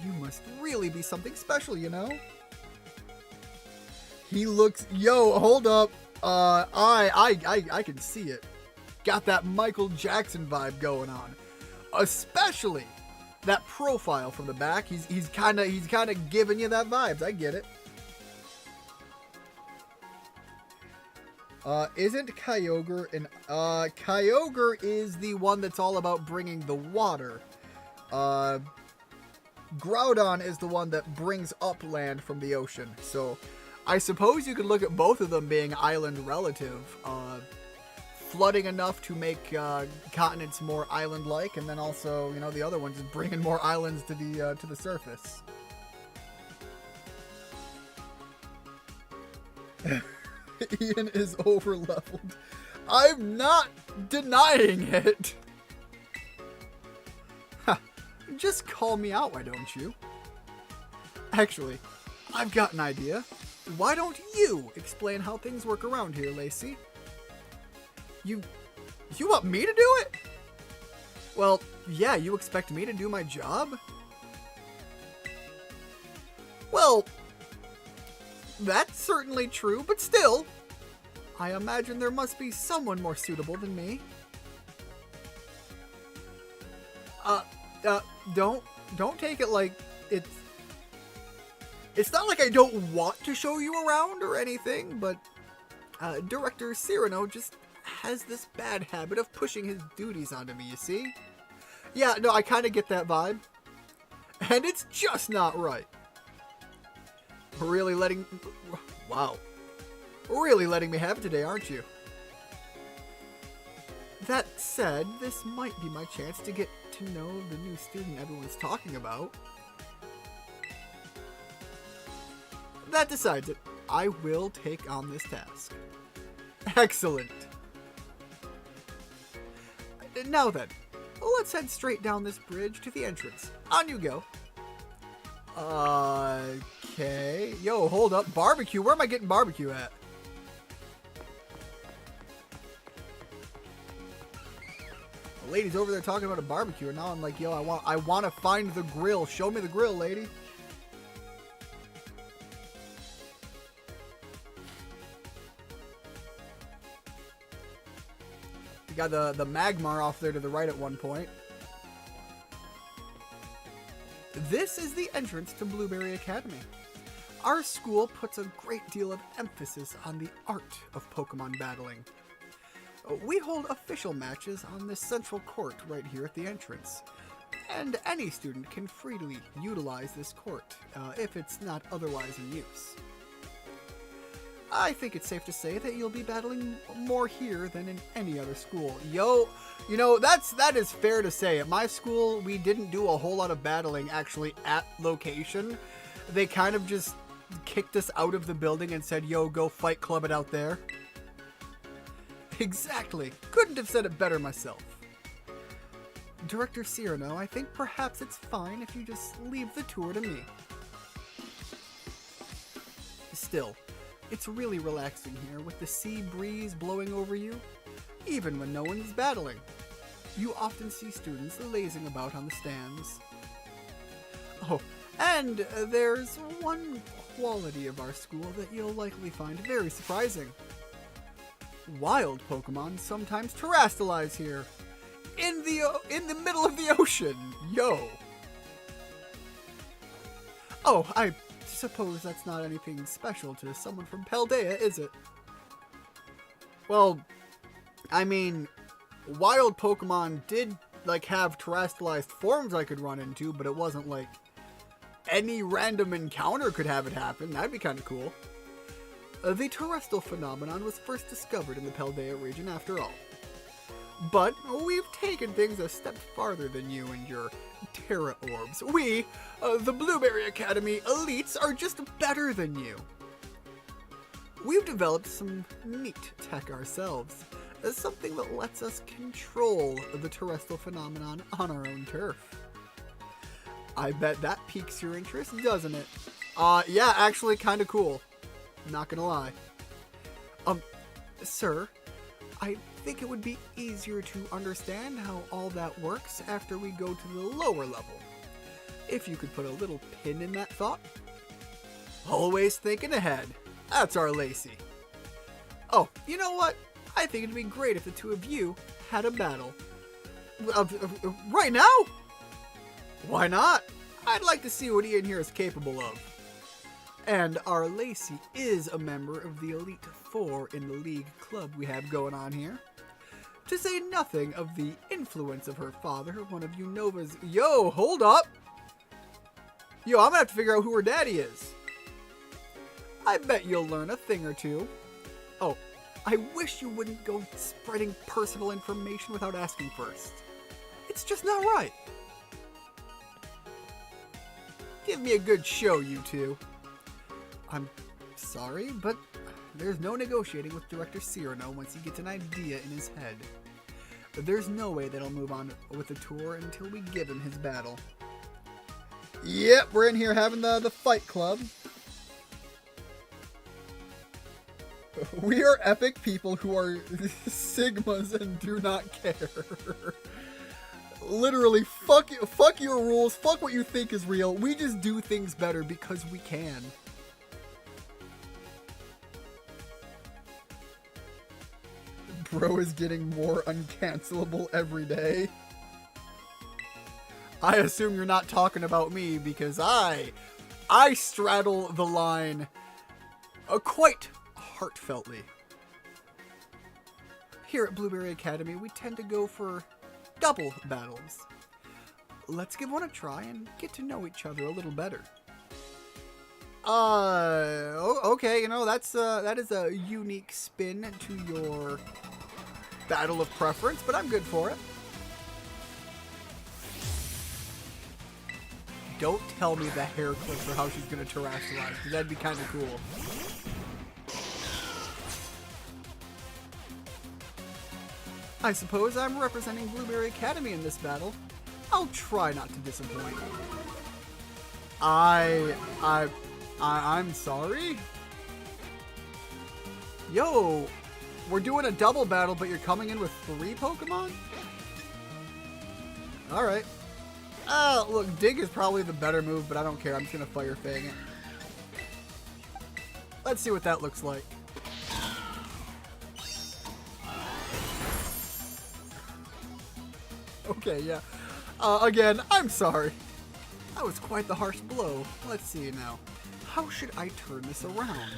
You must really be something special, you know? He looks... Yo, hold up. I can see it. Got that Michael Jackson vibe going on. Especially that profile from the back. He's kind of giving you that vibes. I get it. Isn't Kyogre an... Kyogre is the one that's all about bringing the water. Groudon is the one that brings up land from the ocean. So, I suppose you could look at both of them being island relative. Flooding enough to make continents more island-like, and then also, you know, the other ones is bringing more islands to the surface. Ian is over-leveled. I'm not denying it. Ha, just call me out, why don't you? Actually, I've got an idea. Why don't you explain how things work around here, Lacey? You want me to do it? Well, yeah, you expect me to do my job? Well, that's certainly true, but still, I imagine there must be someone more suitable than me. Don't take it like it's not like I don't want to show you around or anything, but Director Cyrano just has this bad habit of pushing his duties onto me, you see? Yeah, no, I kind of get that vibe. And it's just not right. Really letting me have it today, aren't you? That said, this might be my chance to get to know the new student everyone's talking about. That decides it. I will take on this task. Excellent. Now then, let's head straight down this bridge to the entrance. On you go. Okay. Yo, hold up. Barbecue. Where am I getting barbecue at? The lady's over there talking about a barbecue, and now I'm like, yo, I want to find the grill. Show me the grill, lady. Got the Magmar off there to the right at one point. This is the entrance to Blueberry Academy. Our school puts a great deal of emphasis on the art of Pokemon battling. We hold official matches on this central court right here at the entrance, and any student can freely utilize this court if it's not otherwise in use. I think it's safe to say that you'll be battling more here than in any other school. Yo, you know, that is fair to say. At my school, we didn't do a whole lot of battling actually at location. They kind of just kicked us out of the building and said, yo, go fight club it out there. Exactly. Couldn't have said it better myself. Director Cyrano, I think perhaps it's fine if you just leave the tour to me. Still, it's really relaxing here with the sea breeze blowing over you, even when no one's battling. You often see students lazing about on the stands. Oh, and there's one quality of our school that you'll likely find very surprising. Wild Pokemon sometimes terrestrialize here, in the middle of the ocean. Yo. Oh, I suppose that's not anything special to someone from Paldea, is it? Well, I mean, wild Pokemon did, like, have terrestrialized forms I could run into, but it wasn't, like, any random encounter could have it happen. That'd be kind of cool. The terrestrial phenomenon was first discovered in the Paldea region, after all. But we've taken things a step farther than you and your Terra Orbs. We, the Blueberry Academy elites, are just better than you. We've developed some neat tech ourselves, something that lets us control the terrestrial phenomenon on our own turf. I bet that piques your interest, doesn't it? Yeah, actually kind of cool. Not gonna lie. Sir, I think it would be easier to understand how all that works after we go to the lower level. If you could put a little pin in that thought. Always thinking ahead. That's our Lacey. Oh, you know what? I think it'd be great if the two of you had a battle. Right now? Why not? I'd like to see what Ian here is capable of. And our Lacey is a member of the Elite Four in the league club we have going on here. To say nothing of the influence of her father, one of Unova's... Yo, hold up! Yo, I'm gonna have to figure out who her daddy is. I bet you'll learn a thing or two. Oh, I wish you wouldn't go spreading personal information without asking first. It's just not right. Give me a good show, you two. I'm sorry, but there's no negotiating with Director Cyrano once he gets an idea in his head. There's no way that he'll move on with the tour until we give him his battle. Yep, we're in here having the fight club. We are epic people who are Sigmas and do not care. Literally, fuck your rules, fuck what you think is real. We just do things better because we can. Bro is getting more uncancelable every day. I assume you're not talking about me because I straddle the line quite heartfeltly. Here at Blueberry Academy, we tend to go for double battles. Let's give one a try and get to know each other a little better. Okay, you know, that is a unique spin to your battle of preference, but I'm good for it. Don't tell me the hair clips or how she's gonna terrestrialize, because that'd be kind of cool. I suppose I'm representing Blueberry Academy in this battle. I'll try not to disappoint. I'm sorry? Yo, we're doing a double battle, but you're coming in with 3 Pokemon? Alright. Look, Dig is probably the better move, but I don't care. I'm just gonna Fire Fang it. Let's see what that looks like. Okay, yeah. Again, I'm sorry. That was quite the harsh blow. Let's see now. How should I turn this around?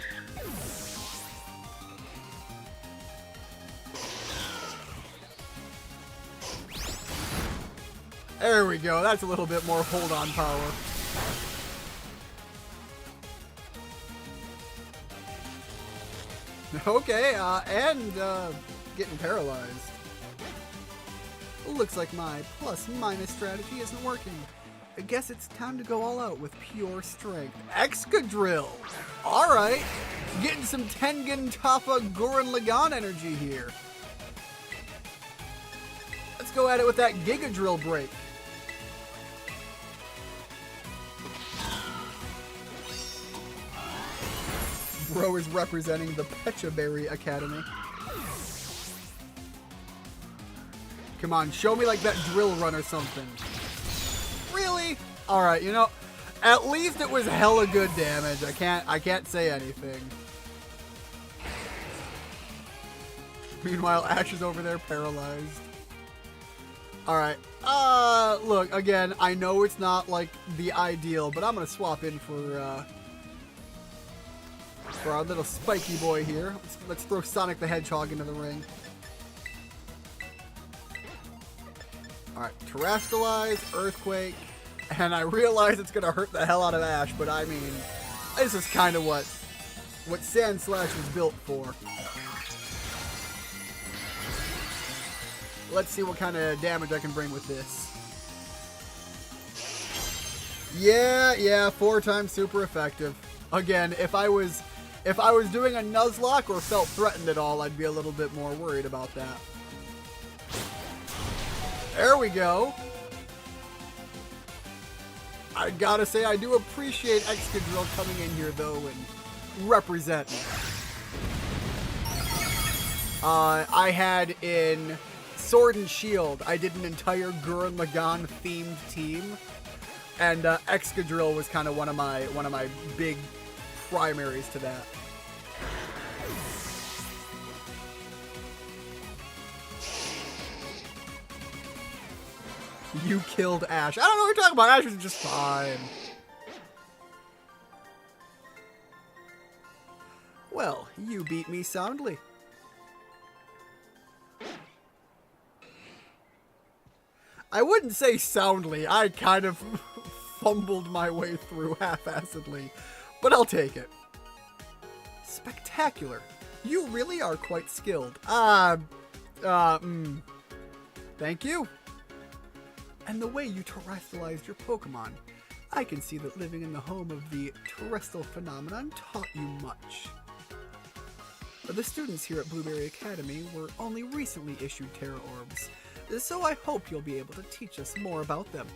There we go. That's a little bit more hold-on power. Okay, and getting paralyzed. Looks like my plus-minus strategy isn't working. I guess it's time to go all out with pure strength. Excadrill! Alright, getting some Tengen Toppa Gurren Lagann energy here. Let's go at it with that Giga Drill break. Bro is representing the Pechaberry Academy. Come on, show me like that drill run or something. Really? Alright, you know, at least it was hella good damage. I can't say anything. Meanwhile, Ash is over there paralyzed. Alright. Look, again, I know it's not like the ideal, but I'm gonna swap in for our little spiky boy here. Let's throw Sonic the Hedgehog into the ring. Alright, Terrestrialize, Earthquake, and I realize it's gonna hurt the hell out of Ash, but I mean, this is kind of what Sandslash was built for. Let's see what kind of damage I can bring with this. Yeah, 4 times super effective. Again, if I was doing a Nuzlocke or felt threatened at all, I'd be a little bit more worried about that. There we go. I gotta say, I do appreciate Excadrill coming in here, though, and representing. I had in Sword and Shield, I did an entire Gurren Lagann themed team, and Excadrill was kind of one of my big primaries to that. You killed Ash. I don't know what you're talking about. Ash was just fine. Well, you beat me soundly. I wouldn't say soundly. I kind of fumbled my way through half-assedly, but I'll take it. Spectacular. You really are quite skilled. Thank you. And the way you terrestrialized your Pokemon, I can see that living in the home of the terrestrial phenomenon taught you much. The students here at Blueberry Academy were only recently issued Terra Orbs, so I hope you'll be able to teach us more about them.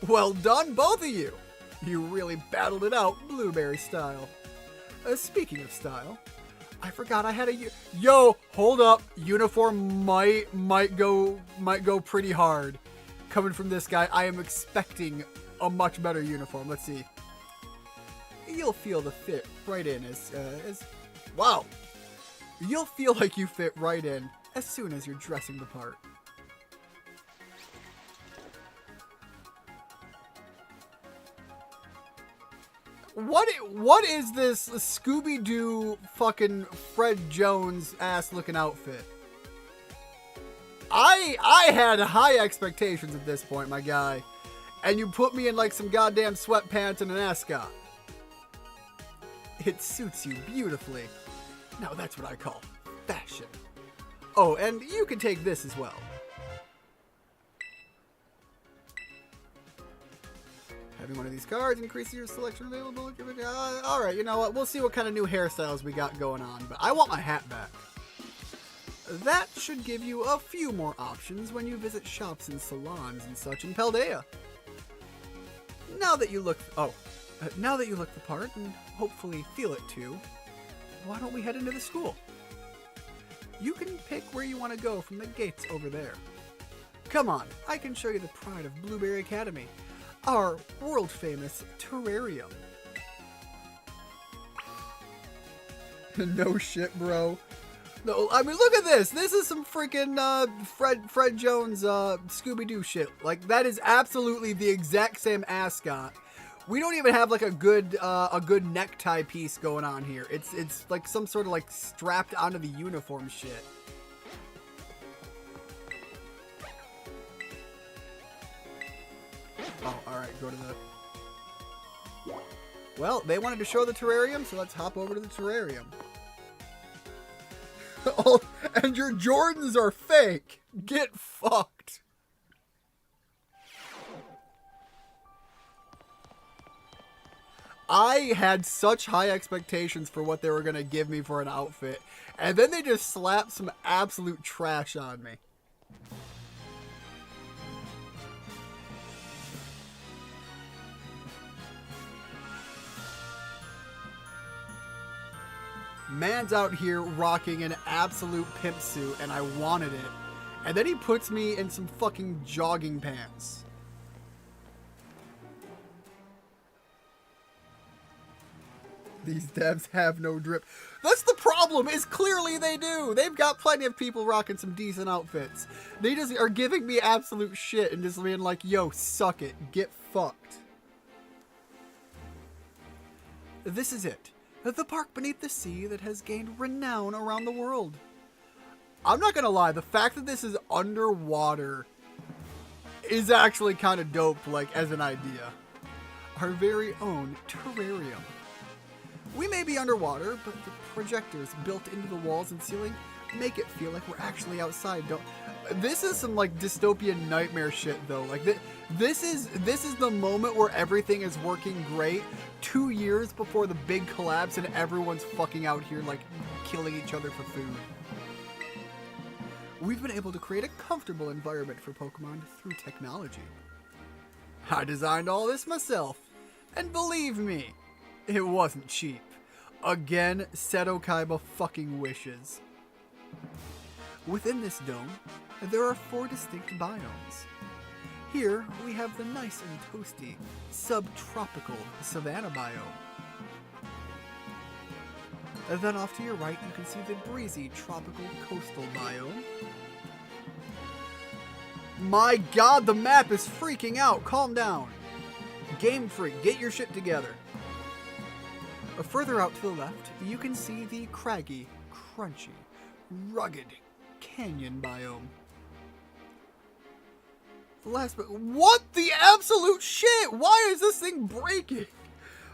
Well done, both of you! You really battled it out, Blueberry style. Speaking of style, I forgot I had a... Yo, hold up. Uniform might go pretty hard. Coming from this guy, I am expecting a much better uniform. Let's see. You'll feel the fit right in as... Wow. You'll feel like you fit right in as soon as you're dressing the part. What is this Scooby-Doo fucking Fred Jones ass looking outfit? I had high expectations at this point, my guy. And you put me in like some goddamn sweatpants and an ascot. It suits you beautifully. Now that's what I call fashion. Oh, and you can take this as well. Having one of these cards increases your selection available. Alright, you know what? We'll see what kind of new hairstyles we got going on. But I want my hat back. That should give you a few more options when you visit shops and salons and such in Paldea. Now that you look the part and hopefully feel it too, why don't we head into the school? You can pick where you want to go from the gates over there. Come on, I can show you the pride of Blueberry Academy. Our world-famous terrarium. No shit, bro. No, I mean, look at this. This is some freaking Fred Jones Scooby-Doo shit. Like, that is absolutely the exact same ascot. We don't even have like a good necktie piece going on here. It's like some sort of like strapped onto the uniform shit. Oh, alright, go to the... Well, they wanted to show the terrarium, so let's hop over to the terrarium. Oh, and your Jordans are fake. Get fucked. I had such high expectations for what they were going to give me for an outfit, and then they just slapped some absolute trash on me. Man's out here rocking an absolute pimp suit, and I wanted it. And then he puts me in some fucking jogging pants. These devs have no drip. That's the problem, is clearly they do. They've got plenty of people rocking some decent outfits. They just are giving me absolute shit and just being like, yo, suck it. Get fucked. This is it. The park beneath the sea that has gained renown around the world. I'm not gonna lie, the fact that this is underwater is actually kind of dope, like, as an idea. Our very own terrarium. We may be underwater, but the projectors built into the walls and ceiling make it feel like we're actually outside. This is some, like, dystopian nightmare shit, though. Like, this is the moment where everything is working great, 2 years before the big collapse and everyone's fucking out here, like, killing each other for food. We've been able to create a comfortable environment for Pokemon through technology. I designed all this myself, and believe me, it wasn't cheap. Again, Seto Kaiba fucking wishes. Within this dome, there are 4 distinct biomes. Here, we have the nice and toasty, subtropical savanna biome. And then off to your right, you can see the breezy tropical coastal biome. My god, the map is freaking out. Calm down. Game Freak, get your shit together. Further out to the left, you can see the craggy, crunchy, rugged canyon biome. Last but what the absolute shit? Why is this thing breaking?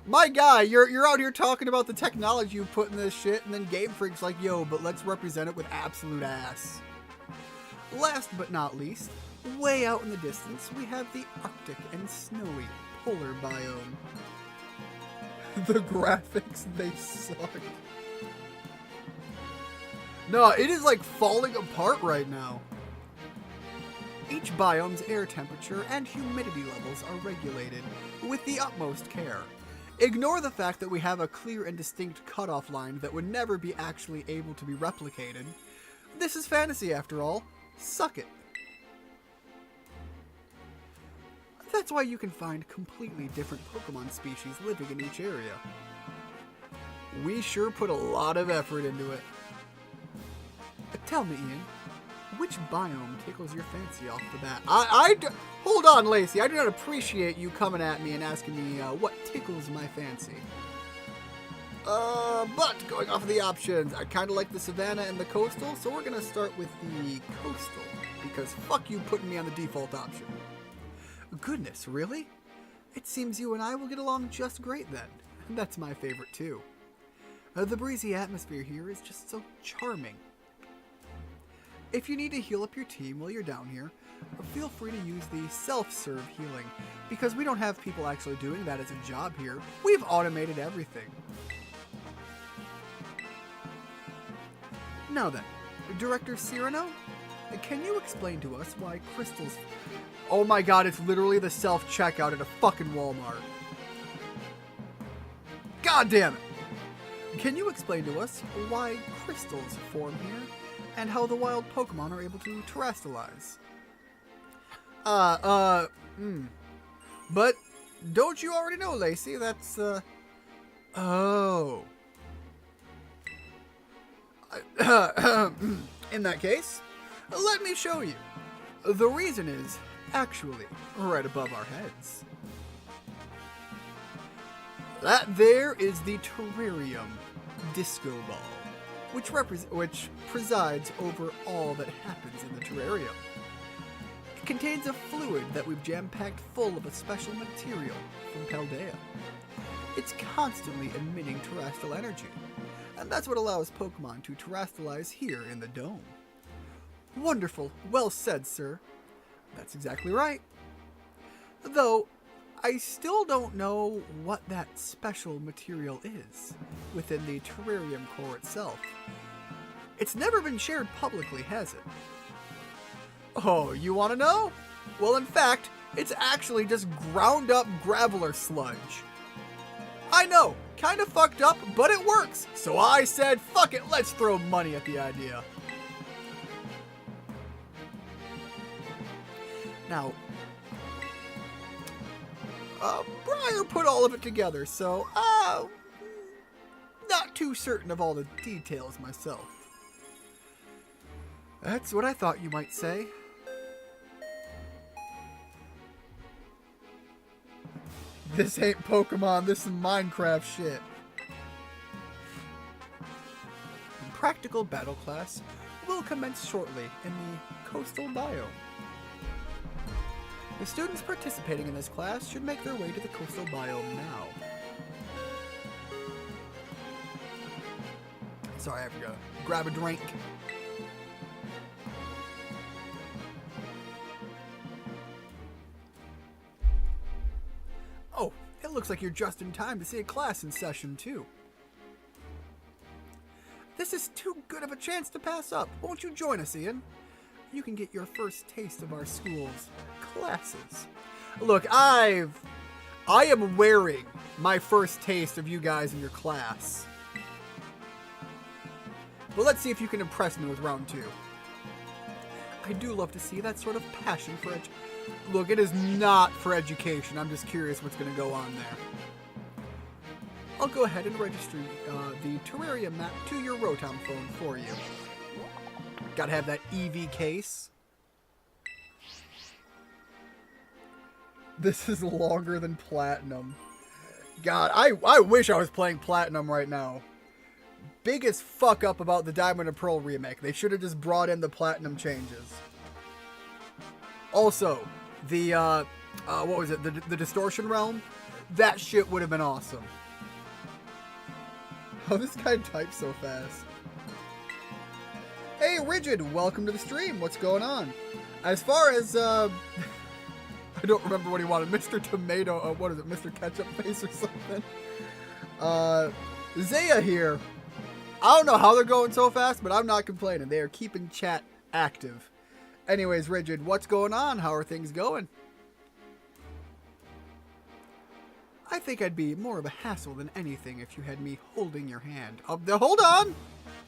My guy, you're out here talking about the technology you put in this shit, and then Game Freak's like, yo, but let's represent it with absolute ass. Last but not least, way out in the distance, we have the Arctic and snowy polar biome. The graphics, they suck. No, it is like falling apart right now. Each biome's air temperature and humidity levels are regulated with the utmost care. Ignore the fact that we have a clear and distinct cutoff line that would never be actually able to be replicated. This is fantasy after all. Suck it. That's why you can find completely different Pokemon species living in each area. We sure put a lot of effort into it. Tell me, Ian, which biome tickles your fancy off the bat? Hold on, Lacey. I do not appreciate you coming at me and asking me what tickles my fancy. But going off of the options, I kind of like the Savannah and the Coastal, so we're going to start with the Coastal, because fuck you putting me on the default option. Goodness, really? It seems you and I will get along just great then. That's my favorite too. The breezy atmosphere here is just so charming. If you need to heal up your team while you're down here, feel free to use the self-serve healing, because we don't have people actually doing that as a job here. We've automated everything. Now then, Director Cyrano, can you explain to us why crystals... Oh my god, it's literally the self-checkout at a fucking Walmart. God damn it! Can you explain to us why crystals form here, and how the wild Pokemon are able to terrestrialize? But don't you already know, Lacey? That's, Oh. In that case, let me show you. The reason is actually right above our heads. That there is the terrarium disco ball, which presides over all that happens in the terrarium. It contains a fluid that we've jam-packed full of a special material from Paldea. It's constantly emitting terrestrial energy. and that's what allows Pokemon to terrestrialize here in the dome. Wonderful. Well said, sir. That's exactly right. Though, I still don't know what that special material is within the terrarium core itself. It's never been shared publicly, has it? Oh, you want to know? Well, in fact, it's actually just ground up graveler sludge. I know, kind of fucked up, but it works. So I said, fuck it, let's throw money at the idea. Now, Briar put all of it together, so not too certain of all the details myself. That's what I thought you might say. This ain't Pokemon, this is Minecraft shit. Practical battle class will commence shortly in the coastal biome. The students participating in this class should make their way to the coastal biome now. Sorry, I forgot. Grab a drink. Oh, it looks like you're just in time to see a class in session too. This is too good of a chance to pass up. Won't you join us, Ian? You can get your first taste of our school's classes. Look, I am wearing my first taste of you guys in your class. But let's see if you can impress me with round 2. I do love to see that sort of passion for it. Look, it is not for education. I'm just curious what's going to go on there. I'll go ahead and register the terrarium map to your Rotom phone for you. Gotta have that EV case. This is longer than Platinum. God, I wish I was playing Platinum right now. Biggest fuck up about the Diamond and Pearl remake. They should have just brought in the Platinum changes. Also, the, what was it? The Distortion Realm? That shit would have been awesome. Oh, this guy types so fast. Hey, Rigid, welcome to the stream. What's going on? As far as, I don't remember what he wanted. Mr. Tomato, what is it? Mr. Ketchup Face or something? Zaya here. I don't know how they're going so fast, but I'm not complaining. They are keeping chat active. Anyways, Rigid, what's going on? How are things going? I think I'd be more of a hassle than anything if you had me holding your hand. Hold on!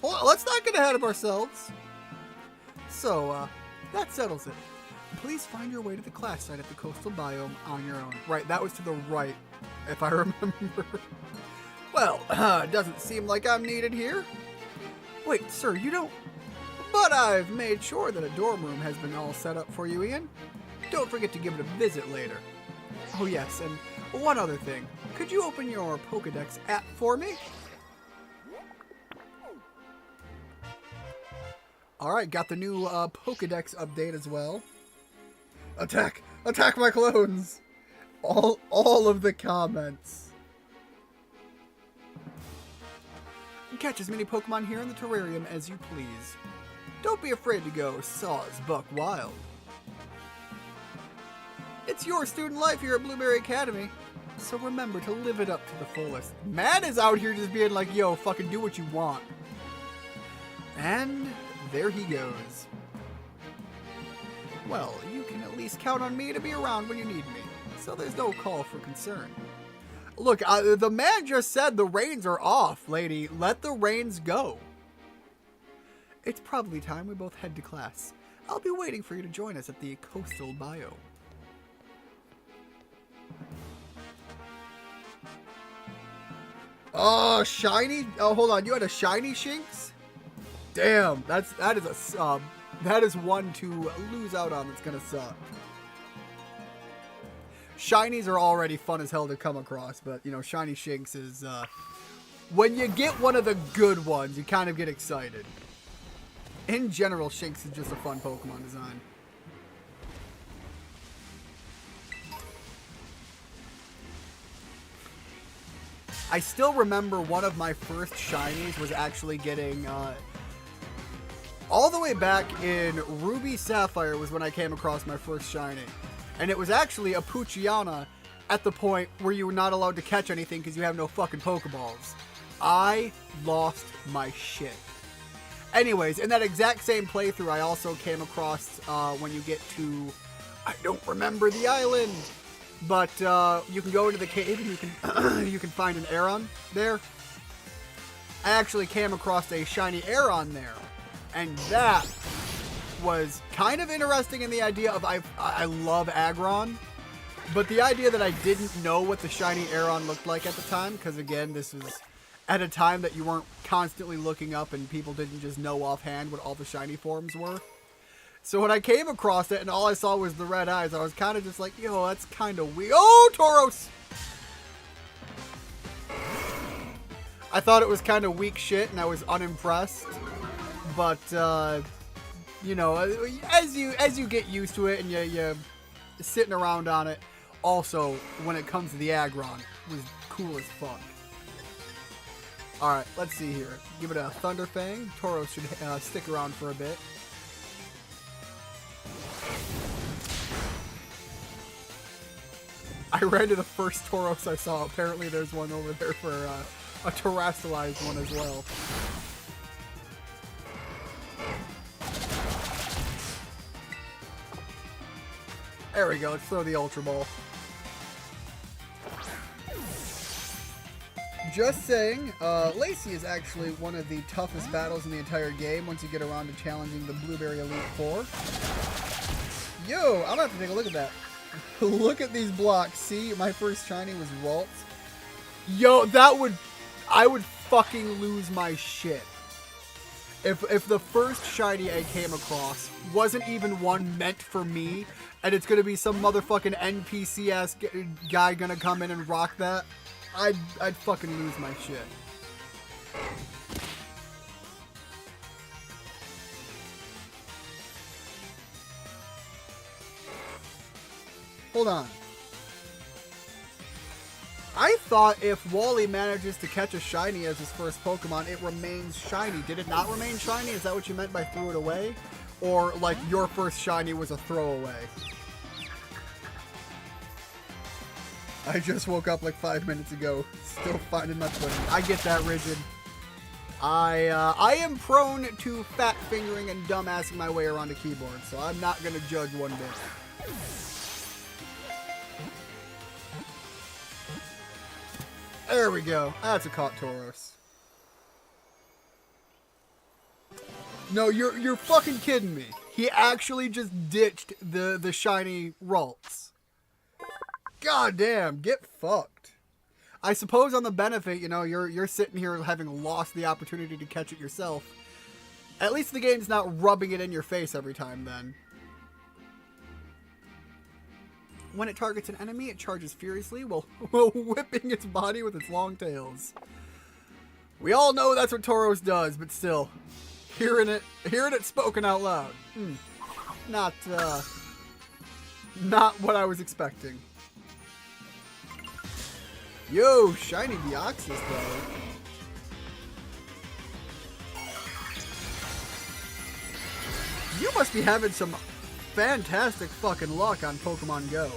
Let's not get ahead of ourselves. So, that settles it. Please find your way to the class site at the coastal biome on your own. Right, that was to the right, if I remember. Well, doesn't seem like I'm needed here. Wait, sir, you don't... But I've made sure that a dorm room has been all set up for you, Ian. Don't forget to give it a visit later. Oh yes, and one other thing. Could you open your Pokedex app for me? Alright, got the new Pokedex update as well. Attack! Attack my clones! All of the comments. Catch as many Pokemon here in the terrarium as you please. Don't be afraid to go Saws buck wild. It's your student life here at Blueberry Academy, so remember to live it up to the fullest. Man is out here just being like, yo, fucking do what you want. And there he goes. Well, you can at least count on me to be around when you need me, so there's no call for concern. Look, the man just said the reins are off, lady. Let the reins go. It's probably time we both head to class. I'll be waiting for you to join us at the coastal biome. Oh, shiny? Oh, hold on. You had a shiny Shinx? Damn, that is one to lose out on. That's gonna suck. Shinies are already fun as hell to come across, but you know, shiny Shinx is when you get one of the good ones, you kind of get excited. In general, Shinx is just a fun Pokemon design. I still remember one of my first shinies was actually getting, all the way back in Ruby Sapphire was when I came across my first shiny. And it was actually a Poochyena at the point where you were not allowed to catch anything because you have no fucking Pokeballs. I lost my shit. Anyways, in that exact same playthrough, I also came across, when you get to, I don't remember the island, but you can go into the cave and you can you can find an Aeron there. I actually came across a shiny Aeron there, and that was kind of interesting in the idea of I love Aggron, but the idea that I didn't know what the shiny Aeron looked like at the time, because again, this was at a time that you weren't constantly looking up and people didn't just know offhand what all the shiny forms were. So when I came across it and all I saw was the red eyes, I was kind of just like, yo, that's kind of weird. Oh, Tauros! I thought it was kind of weak shit and I was unimpressed. But, you know, as you get used to it and you're sitting around on it, also, when it comes to the Aggron, it was cool as fuck. Alright, let's see here. Give it a Thunder Fang. Tauros should stick around for a bit. I ran to the first Tauros I saw. Apparently there's one over there for a terrestrialized one as well. There we go. Let's throw the Ultra Ball. Just saying, Lacey is actually one of the toughest battles in the entire game once you get around to challenging the Blueberry Elite Four. Yo, I'm gonna have to take a look at that. Look at these blocks. See, my first shiny was Ralts. Yo, I would fucking lose my shit. If the first shiny I came across wasn't even one meant for me, and it's gonna be some motherfucking NPC-ass guy gonna come in and rock that, I'd fucking lose my shit. Hold on. I thought if Wally manages to catch a shiny as his first Pokemon, it remains shiny. Did it not remain shiny? Is that what you meant by threw it away? Or, like, your first shiny was a throwaway? I just woke up like 5 minutes ago. Still finding my footing. I get that, Rigid. I am prone to fat fingering and dumbassing my way around a keyboard, so I'm not going to judge one bit. There we go. That's a caught Tauros. No, you're fucking kidding me. He actually just ditched the shiny Ralts. God damn, get fucked. I suppose on the benefit, you know, you're sitting here having lost the opportunity to catch it yourself. At least the game's not rubbing it in your face every time then. When it targets an enemy, it charges furiously while whipping its body with its long tails. We all know that's what Tauros does, but still, hearing it spoken out loud, not what I was expecting. Yo, shiny Deoxys though. You must be having some fantastic fucking luck on Pokemon Go.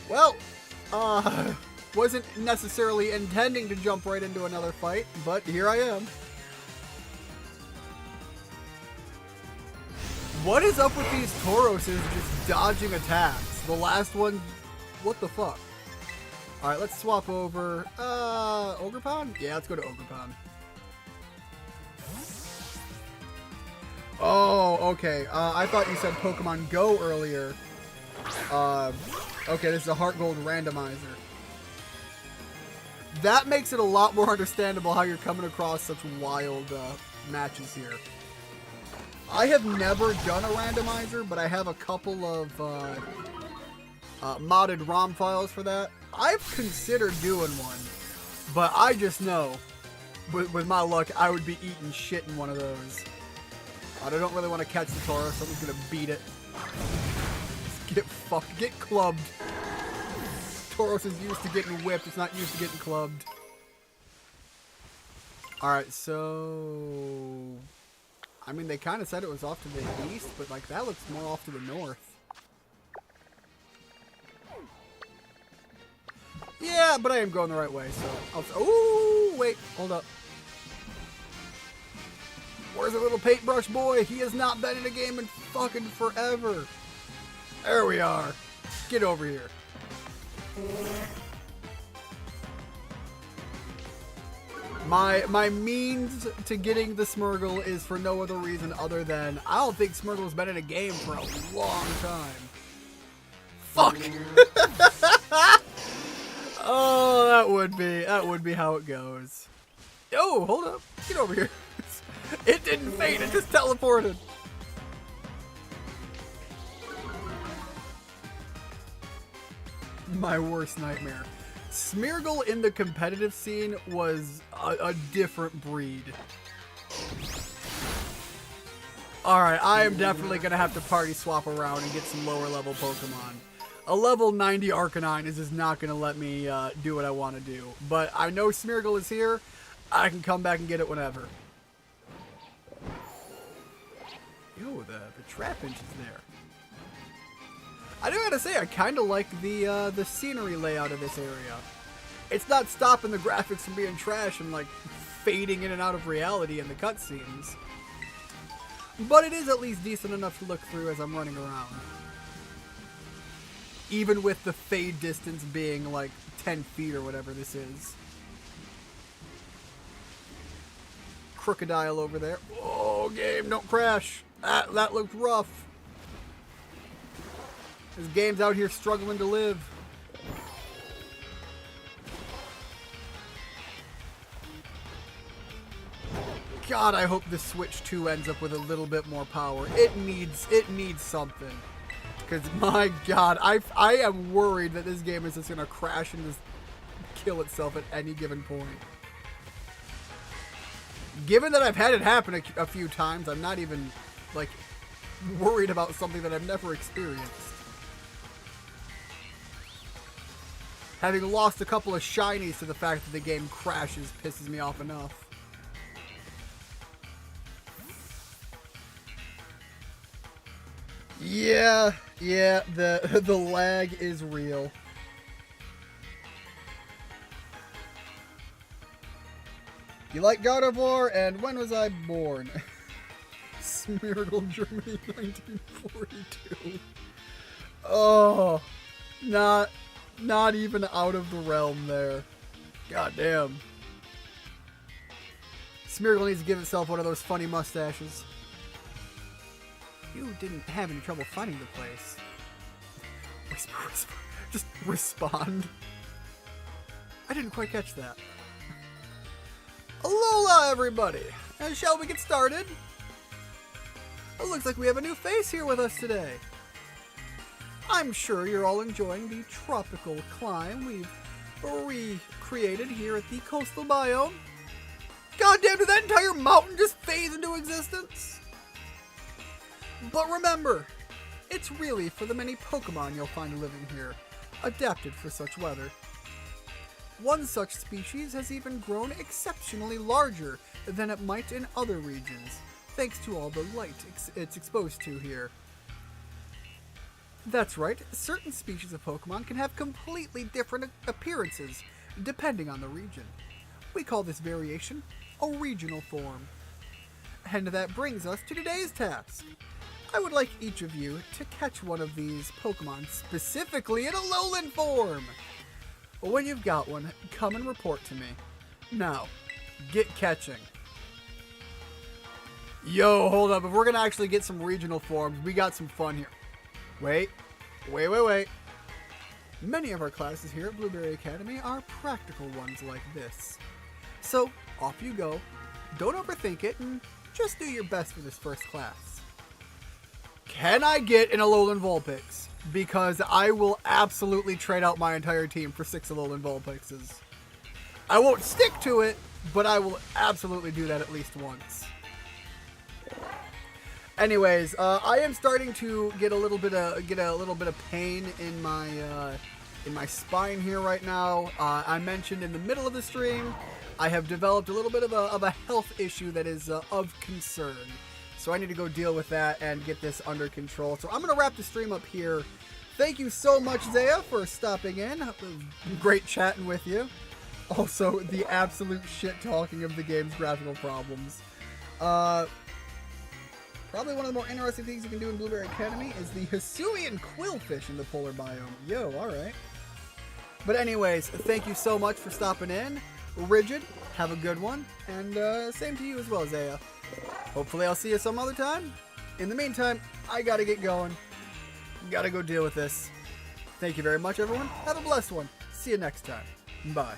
Well, wasn't necessarily intending to jump right into another fight, but here I am. What is up with these Tauroses just dodging attacks? The last one, what the fuck? Alright, let's swap over, Ogrepon? Yeah, let's go to Ogrepon. Oh, okay. I thought you said Pokemon Go earlier. Okay, this is a Heart Gold randomizer. That makes it a lot more understandable how you're coming across such wild matches here. I have never done a randomizer, but I have a couple of modded ROM files for that. I've considered doing one, but I just know with my luck, I would be eating shit in one of those. I don't really want to catch the Tauros, so I'm just gonna beat it. Just get fucked. Get clubbed. Tauros is used to getting whipped, it's not used to getting clubbed. Alright, so... I mean, they kind of said it was off to the east, but like that looks more off to the north. Yeah, but I am going the right way, so I'll... Ooh, wait, hold up. Where's the little paintbrush boy? He has not been in a game in fucking forever. There we are. Get over here. My means to getting the Smurgle is for no other reason other than I don't think Smurgle's been in a game for a long time. Fuck! Oh, that would be how it goes. Oh, hold up. Get over here. It didn't fade, it just teleported. My worst nightmare. Smeargle in the competitive scene was a different breed. Alright, I am definitely going to have to party swap around and get some lower level Pokemon. A level 90 Arcanine is just not going to let me do what I want to do. But I know Smeargle is here. I can come back and get it whenever. Yo, the Trapinch is there. I do gotta say, I kind of like the scenery layout of this area. It's not stopping the graphics from being trash and like fading in and out of reality in the cutscenes. But it is at least decent enough to look through as I'm running around. Even with the fade distance being like 10 feet or whatever this is. Crocodile over there. Oh, game, don't crash. That looked rough. This game's out here struggling to live. God, I hope the Switch 2 ends up with a little bit more power. It needs something. Because my God, I am worried that this game is just gonna crash and just kill itself at any given point. Given that I've had it happen a few times, I'm not even like worried about something that I've never experienced. Having lost a couple of shinies to the fact that the game crashes pisses me off enough. Yeah, the lag is real. You like God of War, and when was I born? Smeargle, Germany, 1942. Oh, not even out of the realm there. God damn. Smeargle needs to give itself one of those funny mustaches. You didn't have any trouble finding the place. Whisper, whisper. Just respond. I didn't quite catch that. Alola, everybody! And shall we get started? It looks like we have a new face here with us today. I'm sure you're all enjoying the tropical climb we've recreated here at the coastal biome. Goddamn, did that entire mountain just phase into existence? But remember, it's really for the many Pokemon you'll find living here, adapted for such weather. One such species has even grown exceptionally larger than it might in other regions, thanks to all the light it's exposed to here. That's right, certain species of Pokemon can have completely different appearances, depending on the region. We call this variation a regional form. And that brings us to today's task. I would like each of you to catch one of these Pokemon, specifically in a Alolan form. When you've got one, come and report to me. Now, get catching. Yo, hold up. If we're going to actually get some regional forms, we got some fun here. Wait. Many of our classes here at Blueberry Academy are practical ones like this. So, off you go. Don't overthink it, and just do your best for this first class. Can I get an Alolan Vulpix? Because I will absolutely trade out my entire team for 6 Alolan Vulpixes. I won't stick to it, but I will absolutely do that at least once. Anyways, I am starting to get a little bit of pain in my spine here right now. I mentioned in the middle of the stream, I have developed a little bit of a health issue that is of concern. So I need to go deal with that and get this under control. So I'm gonna wrap the stream up here. Thank you so much, Zaya, for stopping in. Great chatting with you. Also, the absolute shit talking of the game's graphical problems. Probably one of the more interesting things you can do in Blueberry Academy is the Hisuian quillfish in the polar biome. Yo, alright. But anyways, thank you so much for stopping in. Rigid, have a good one. And same to you as well, Zaya. Hopefully I'll see you some other time. In the meantime, I gotta get going. Gotta go deal with this. Thank you very much, everyone. Have a blessed one. See you next time. Bye.